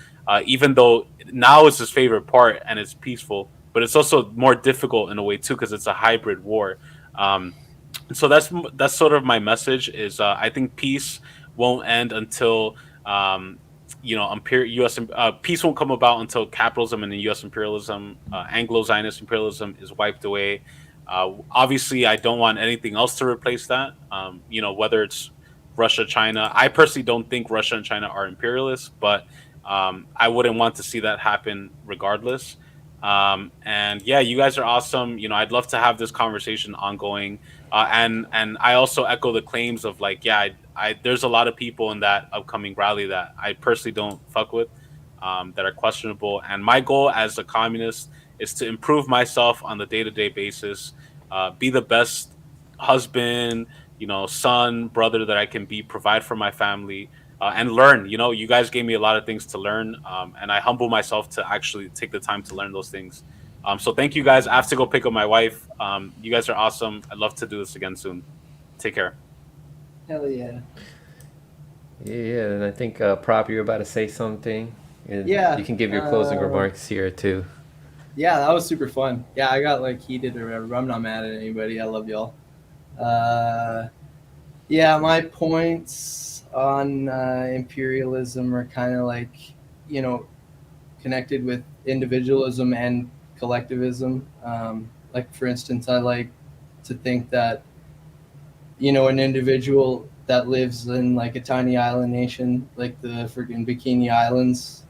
even though now it's his favorite part and it's peaceful, but it's also more difficult in a way too because it's a hybrid war. So that's sort of my message is I think peace won't end until U.S. Peace won't come about until capitalism and the U.S. imperialism, Anglo-Zionist imperialism is wiped away. Obviously, I don't want anything else to replace that. Whether it's Russia, China. I personally don't think Russia and China are imperialists, but I wouldn't want to see that happen regardless. And yeah, you guys are awesome. I'd love to have this conversation ongoing. And I also echo the claims of like, yeah, there's a lot of people in that upcoming rally that I personally don't fuck with, that are questionable. And my goal as a communist is to improve myself on the day-to-day basis, be the best husband, son, brother that I can be, provide for my family, and learn. You guys gave me a lot of things to learn, and I humble myself to actually take the time to learn those things. So thank you guys. I have to go pick up my wife. You guys are awesome. I'd love to do this again soon. Take care. Hell yeah. Yeah, and I think Prop, you're about to say something. And Yeah, you can give your closing remarks here too. Yeah, that was super fun. Yeah, I got like heated or whatever. I'm not mad at anybody. I love y'all. Yeah, my points on imperialism are kind of like, connected with individualism and collectivism. Like, for instance, I like to think that, an individual that lives in like a tiny island nation, like the freaking Bikini Islands,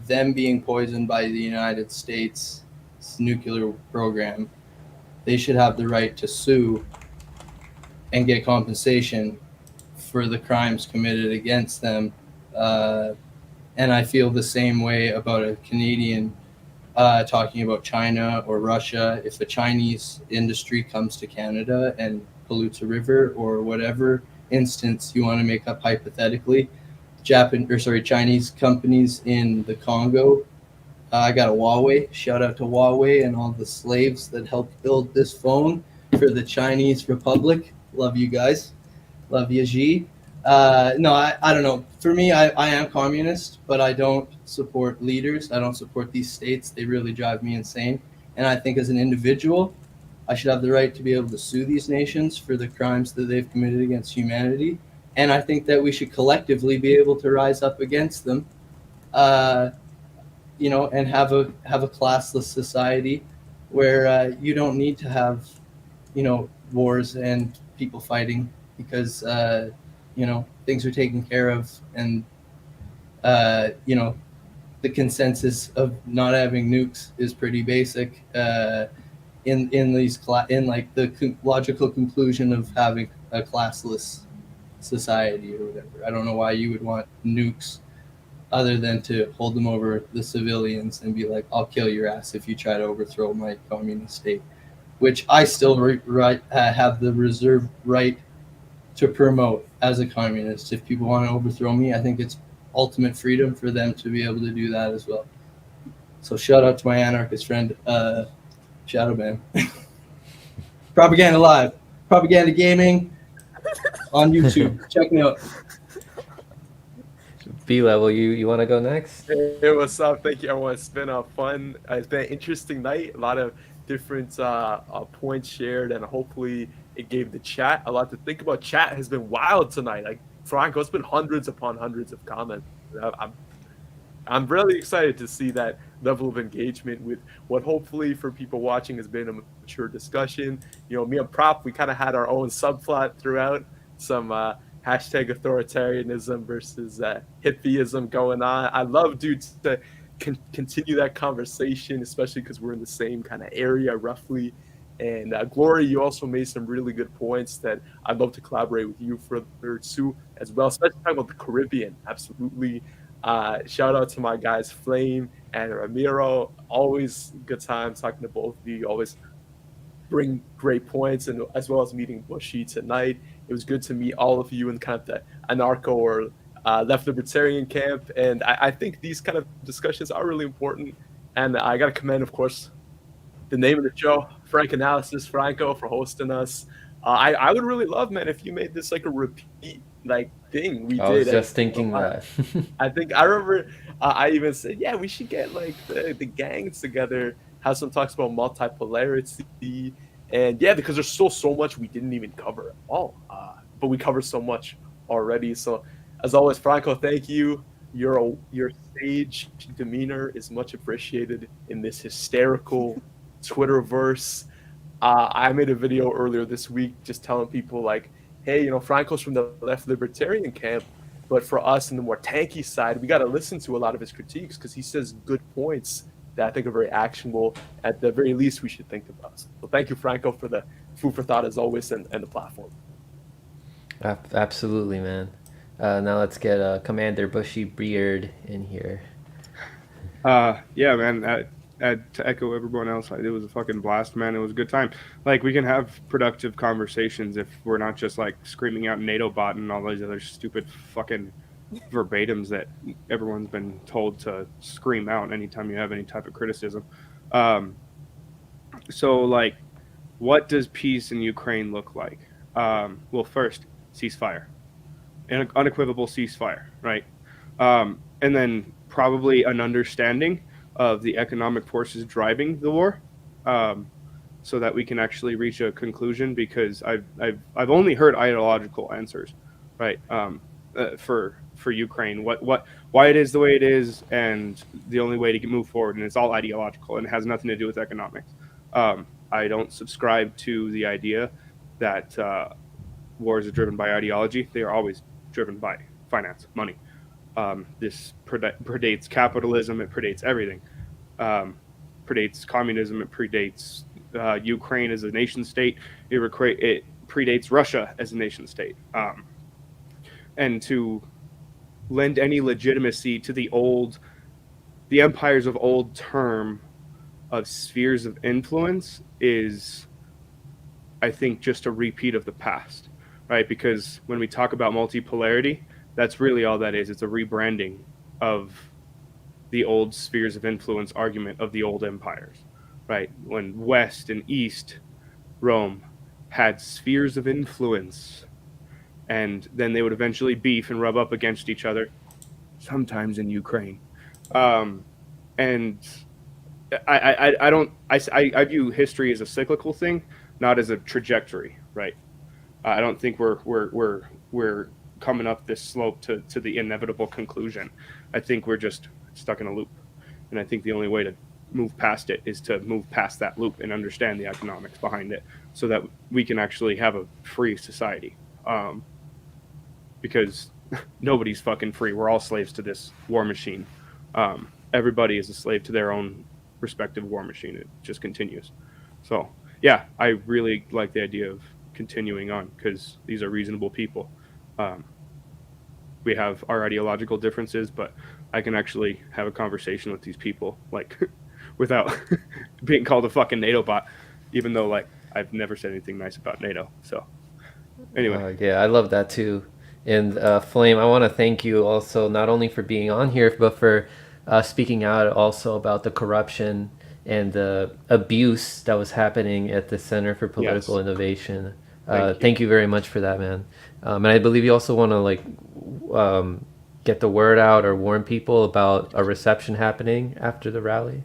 them being poisoned by the United States nuclear program, they should have the right to sue and get compensation for the crimes committed against them. And I feel the same way about a Canadian talking about China or Russia. If a Chinese industry comes to Canada and pollutes a river or whatever instance you want to make up hypothetically, Chinese companies in the Congo. I got a Huawei. Shout out to Huawei and all the slaves that helped build this phone for the Chinese Republic. Love you guys. Love you, Xi. No, I don't know. For me, I am communist, but I don't support leaders. I don't support these states. They really drive me insane. And I think as an individual, I should have the right to be able to sue these nations for the crimes that they've committed against humanity. And I think that we should collectively be able to rise up against them, and have a classless society where you don't need to have, wars and people fighting because, things are taken care of. And, the consensus of not having nukes is pretty basic in the logical conclusion of having a classless society or whatever. I don't know why you would want nukes other than to hold them over the civilians and be like, I'll kill your ass if you try to overthrow my communist state. which I still have the reserved right to promote as a communist. If people want to overthrow me, I think it's ultimate freedom for them to be able to do that as well. So shout out to my anarchist friend, Shadowban. Propaganda Live, Propaganda Gaming on YouTube. Check me out. B level, you want to go next? Hey, what's up? Thank you, everyone. It's been a fun, it's been an interesting night. A lot of different points shared, and hopefully it gave the chat a lot to think about. Chat has been wild tonight. Like Franco, it's been hundreds upon hundreds of comments. I'm really excited to see that level of engagement with what hopefully for people watching has been a mature discussion. You know, me and Prop, we kind of had our own subplot throughout, some hashtag authoritarianism versus hippieism going on. I love dudes to continue that conversation, especially because we're in the same kind of area roughly. And Glory, you also made some really good points that I'd love to collaborate with you further too, as well, especially talking about the Caribbean. Absolutely. Shout out to my guys Flame and Ramiro. Always good time talking to both of you. Always bring great points, and as well as meeting Bushy tonight. It was good to meet all of you in kind of the anarcho or left libertarian camp, and I think these kind of discussions are really important. And I got to commend, of course, the name of the show, Frank Analysis, Franco, for hosting us. I would really love, man, if you made this like a repeat thing we did. I was just thinking that. I think I remember I even said, yeah, we should get like the gangs together, have some talks about multipolarity, and yeah, because there's still so much we didn't even cover at all, but we covered so much already. So as always, Franco, thank you. Your sage demeanor is much appreciated in this hysterical Twitterverse. I made a video earlier this week just telling people like, hey, you know, Franco's from the left libertarian camp, but for us in the more tanky side, we got to listen to a lot of his critiques because he says good points that I think are very actionable. At the very least, we should think about. So thank you, Franco, for the food for thought as always, and the platform. Absolutely, man. Now let's get Commander Bushy Beard in here. Yeah, man. To echo everyone else, it was a fucking blast, man. It was a good time. Like, we can have productive conversations if we're not just like screaming out NATO bot and all these other stupid fucking verbatims that everyone's been told to scream out anytime you have any type of criticism. So, like, what does peace in Ukraine look like? Well, first, ceasefire. An unequivocal ceasefire, right? And then probably an understanding of the economic forces driving the war, so that we can actually reach a conclusion. Because I've only heard ideological answers, right? For Ukraine, why it is the way it is, and the only way to move forward, and it's all ideological and it has nothing to do with economics. I don't subscribe to the idea that wars are driven by ideology. They are always driven by finance, money. This predates capitalism. It predates everything. Predates communism. It predates Ukraine as a nation state. It predates Russia as a nation state. And to lend any legitimacy to the empires of old term of spheres of influence is, I think, just a repeat of the past, right? Because when we talk about multipolarity, that's really all that is. It's a rebranding of the old spheres of influence argument of the old empires, right? When West and East Rome had spheres of influence, and then they would eventually beef and rub up against each other, sometimes in Ukraine. And I view history as a cyclical thing, not as a trajectory, right? I don't think we're coming up this slope to the inevitable conclusion. I think we're just stuck in a loop, and I think the only way to move past it is to move past that loop and understand the economics behind it, so that we can actually have a free society. Because nobody's fucking free. We're all slaves to this war machine. Everybody is a slave to their own respective war machine. It just continues. So yeah, I really like the idea of continuing on, because these are reasonable people. We have our ideological differences, but I can actually have a conversation with these people, like, without being called a fucking NATO bot. even though like I've never said anything nice about NATO. So anyway, Yeah, I love that too. And Flame, I want to thank you also not only for being on here, but for speaking out also about the corruption and the abuse that was happening at the Center for Political Yes. Innovation. Thank you. Thank you very much for that, man. And I believe you also want to get the word out or warn people about a reception happening after the rally.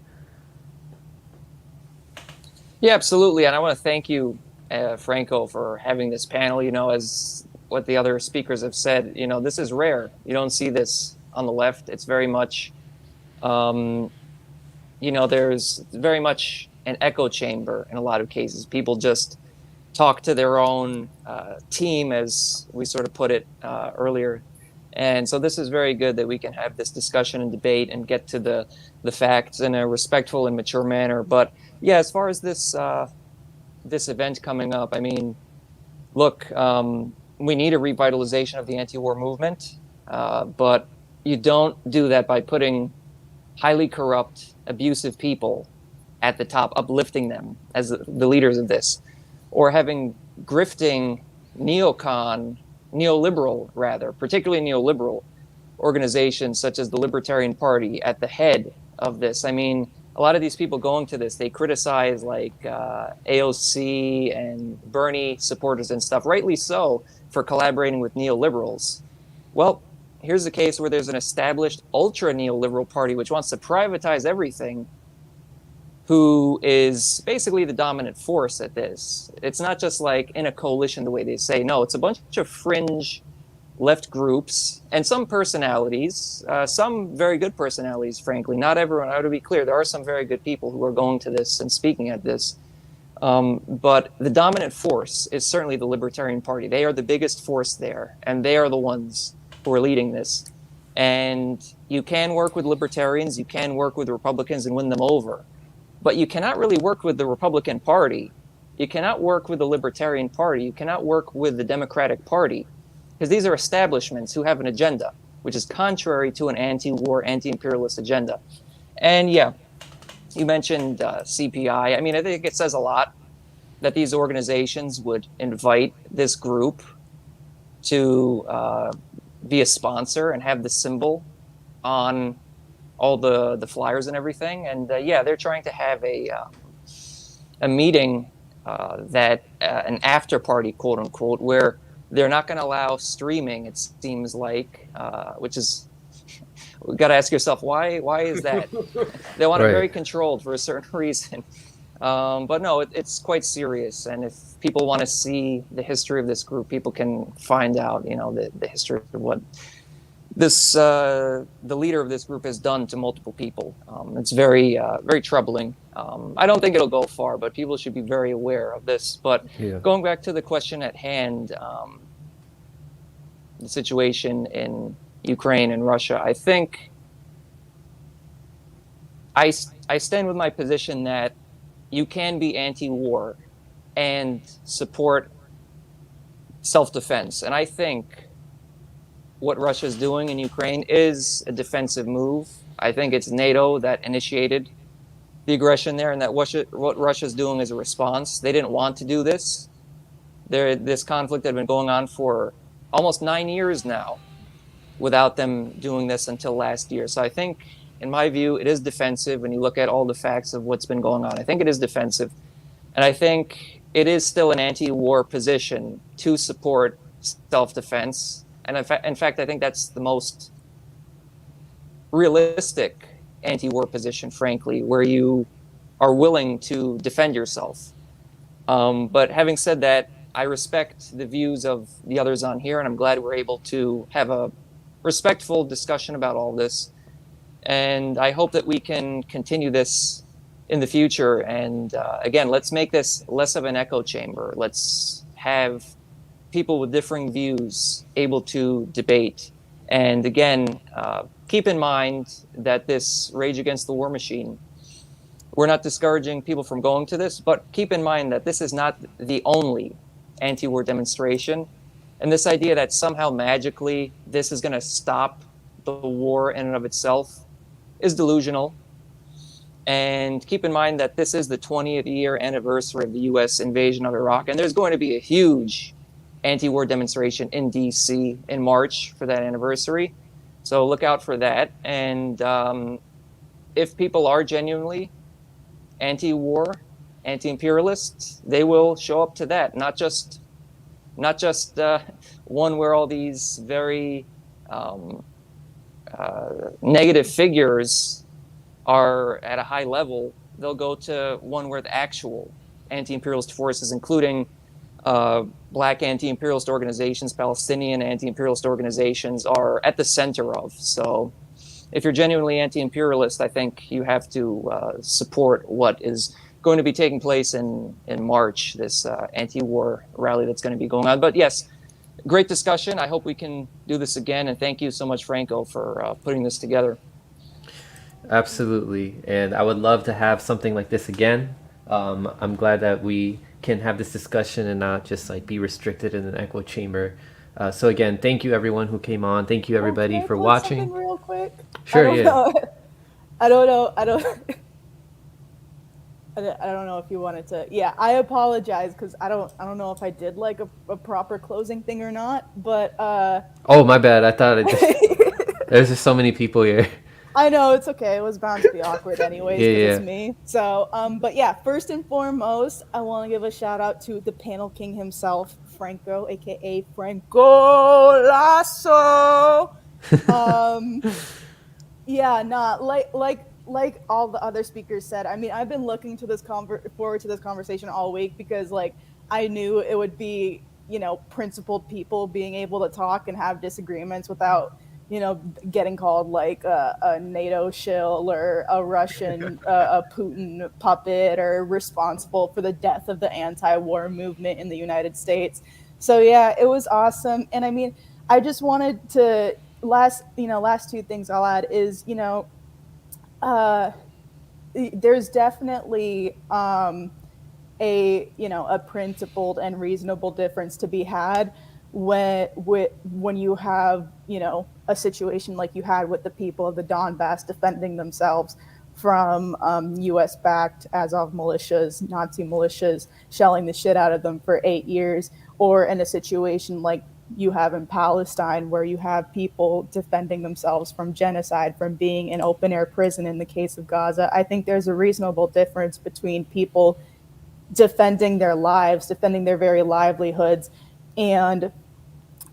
Yeah, absolutely. And I want to thank you, Franco, for having this panel. As what the other speakers have said, this is rare. You don't see this on the left. It's very much, there's very much an echo chamber in a lot of cases. People just talk to their own team, as we sort of put it earlier. And so this is very good that we can have this discussion and debate and get to the facts in a respectful and mature manner. But yeah, as far as this event coming up, I mean, look, we need a revitalization of the anti-war movement, but you don't do that by putting highly corrupt, abusive people at the top, uplifting them as the leaders of this, or having grifting particularly neoliberal organizations such as the Libertarian Party at the head of this. I mean, a lot of these people going to this, they criticize like AOC and Bernie supporters and stuff, rightly so, for collaborating with neoliberals. Well, here's a case where there's an established ultra neoliberal party which wants to privatize everything, who is basically the dominant force at this. It's not just like in a coalition the way they say. No, it's a bunch of fringe left groups and some personalities, some very good personalities, frankly. Not everyone, I have to be clear. There are some very good people who are going to this and speaking at this. But the dominant force is certainly the Libertarian Party. They are the biggest force there, and they are the ones who are leading this. And you can work with libertarians, you can work with Republicans and win them over. But you cannot really work with the Republican Party. You cannot work with the Libertarian Party. You cannot work with the Democratic Party, because these are establishments who have an agenda, which is contrary to an anti-war, anti-imperialist agenda. And yeah, you mentioned CPI. I mean, I think it says a lot that these organizations would invite this group to be a sponsor and have the symbol on all the flyers and everything. And yeah, they're trying to have a meeting that an after party, quote unquote, where they're not going to allow streaming, it seems like, which is, we've got to ask yourself, why is that? They want it very controlled for a certain reason. But no, it's quite serious. And if people want to see the history of this group, people can find out, the history of what this the leader of this group has done to multiple people. It's very very troubling. I don't think it'll go far, but people should be very aware of this. But going back to the question at hand, the situation in Ukraine and Russia, I think I stand with my position that you can be anti-war and support self-defense. And I think what Russia is doing in Ukraine is a defensive move. I think it's NATO that initiated the aggression there, and that what Russia's doing is a response. They didn't want to do this. This conflict had been going on for almost 9 years now without them doing this until last year. So I think, in my view, it is defensive. When you look at all the facts of what's been going on, I think it is defensive. And I think it is still an anti-war position to support self-defense. And in fact, I think that's the most realistic anti-war position, frankly, where you are willing to defend yourself. But having said that, I respect the views of the others on here, and I'm glad we're able to have a respectful discussion about all this. And I hope that we can continue this in the future. And again, let's make this less of an echo chamber. Let's have people with differing views able to debate. And again, keep in mind that this Rage Against the War machine, we're not discouraging people from going to this, but keep in mind that this is not the only anti-war demonstration. And this idea that somehow magically this is going to stop the war in and of itself is delusional. And keep in mind that this is the 20th year anniversary of the U.S. invasion of Iraq, and there's going to be a huge anti-war demonstration in D.C. in March for that anniversary. So look out for that. And if people are genuinely anti-war, anti-imperialist, they will show up to that. Not just one where all these very negative figures are at a high level. They'll go to one where the actual anti-imperialist forces, including Black anti-imperialist organizations, Palestinian anti-imperialist organizations, are at the center of. So if you're genuinely anti-imperialist, I think you have to support what is going to be taking place in March, this anti-war rally that's going to be going on. But yes, great discussion. I hope we can do this again. And thank you so much, Franco, for putting this together. Absolutely. And I would love to have something like this again. I'm glad that we can have this discussion and not just like be restricted in an echo chamber. So again, thank you everyone who came on. Thank you everybody Can I for plug watching. something real quick? Sure, I yeah. don't know. I don't know if you wanted to. Yeah, I apologize because I don't know if I did like a proper closing thing or not. But Oh, my bad. I thought it just, there's just so many people here. I know it's okay. It was bound to be awkward anyways because Yeah, it's me. So, but yeah, first and foremost, I want to give a shout out to the panel king himself, Franco, aka Franco Lasso. Yeah, nah, like all the other speakers said. I mean, I've been looking to this forward to this conversation all week because like I knew it would be, you know, principled people being able to talk and have disagreements without, you know, getting called like a NATO shill or a Russian, a Putin puppet or responsible for the death of the anti-war movement in the United States. So yeah, it was awesome. And I mean, I just wanted to last two things I'll add is, you know, there's definitely a principled and reasonable difference to be had when you have, you know, a situation like you had with the people of the Donbass defending themselves from U.S.-backed Azov militias, Nazi militias, shelling the shit out of them for 8 years, or in a situation like you have in Palestine where you have people defending themselves from genocide, from being in open-air prison in the case of Gaza. I think there's a reasonable difference between people defending their lives, defending their very livelihoods, and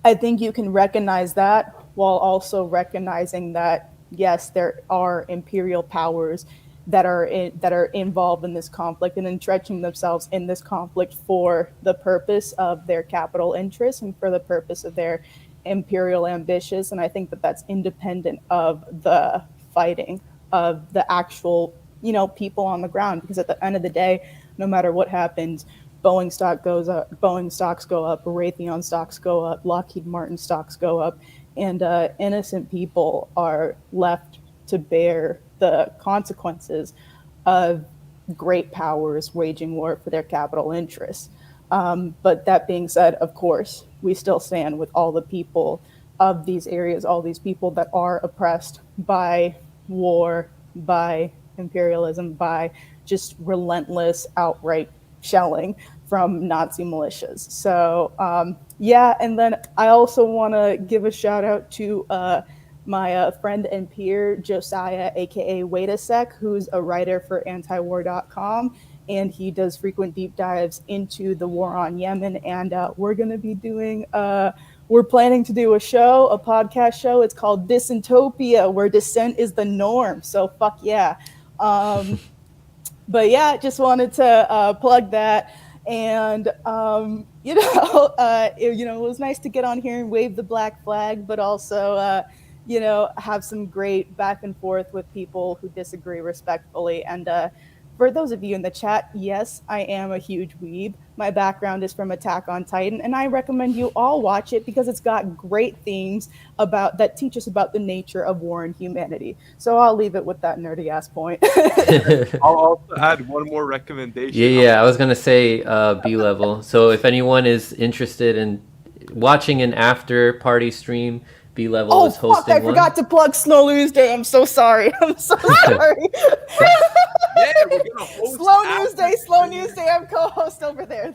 I think you can recognize that while also recognizing that, yes, there are imperial powers that are involved in this conflict and entrenching themselves in this conflict for the purpose of their capital interests and for the purpose of their imperial ambitions. And I think that that's independent of the fighting of the actual, you know, people on the ground. Because at the end of the day, no matter what happens, Boeing stock goes up, Boeing stocks go up, Raytheon stocks go up, Lockheed Martin stocks go up, and innocent people are left to bear the consequences of great powers waging war for their capital interests. But that being said, of course, we still stand with all the people of these areas, all these people that are oppressed by war, by imperialism, by just relentless, outright shelling from Nazi militias. So yeah, and then I also want to give a shout out to my friend and peer Josiah, aka Wait a Sec, who's a writer for antiwar.com, and he does frequent deep dives into the war on Yemen. And we're going to be doing we're planning to do a podcast show. It's called Dissentopia, where dissent is the norm. So fuck yeah. But yeah, just wanted to plug that. And it was nice to get on here and wave the black flag, but also have some great back and forth with people who disagree respectfully. And for those of you in the chat, yes, I am a huge weeb. My background is from Attack on Titan, and I recommend you all watch it because it's got great themes that teach us about the nature of war and humanity. So I'll leave it with that nerdy ass point. I'll also add one more recommendation. Yeah, I was gonna say B level. So if anyone is interested in watching an after party stream, B level is hosting I forgot to plug Snow Lose Day. I'm so sorry. I'm so sorry. we're gonna host Slow news after day, slow stream. news day. I'm co-host over there.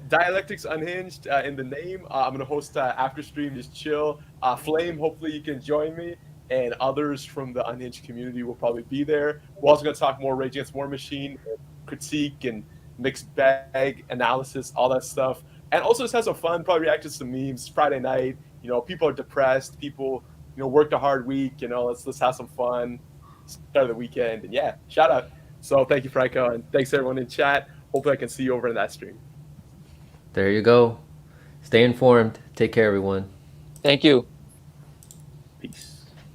Dialectics Unhinged in the name. I'm gonna host after stream, just chill. Flame, hopefully you can join me, and others from the Unhinged community will probably be there. We're also gonna talk more Rage Against War Machine, critique, and mixed bag analysis, all that stuff. And also just have some fun. Probably react to some memes. Friday night, people are depressed. People, worked a hard week. Let's have some fun. Start of the weekend, and yeah, shout out. So thank you, Franco, and thanks everyone in chat. Hopefully I can see you over in that stream. There you go. Stay informed. Take care, everyone. Thank you. Peace.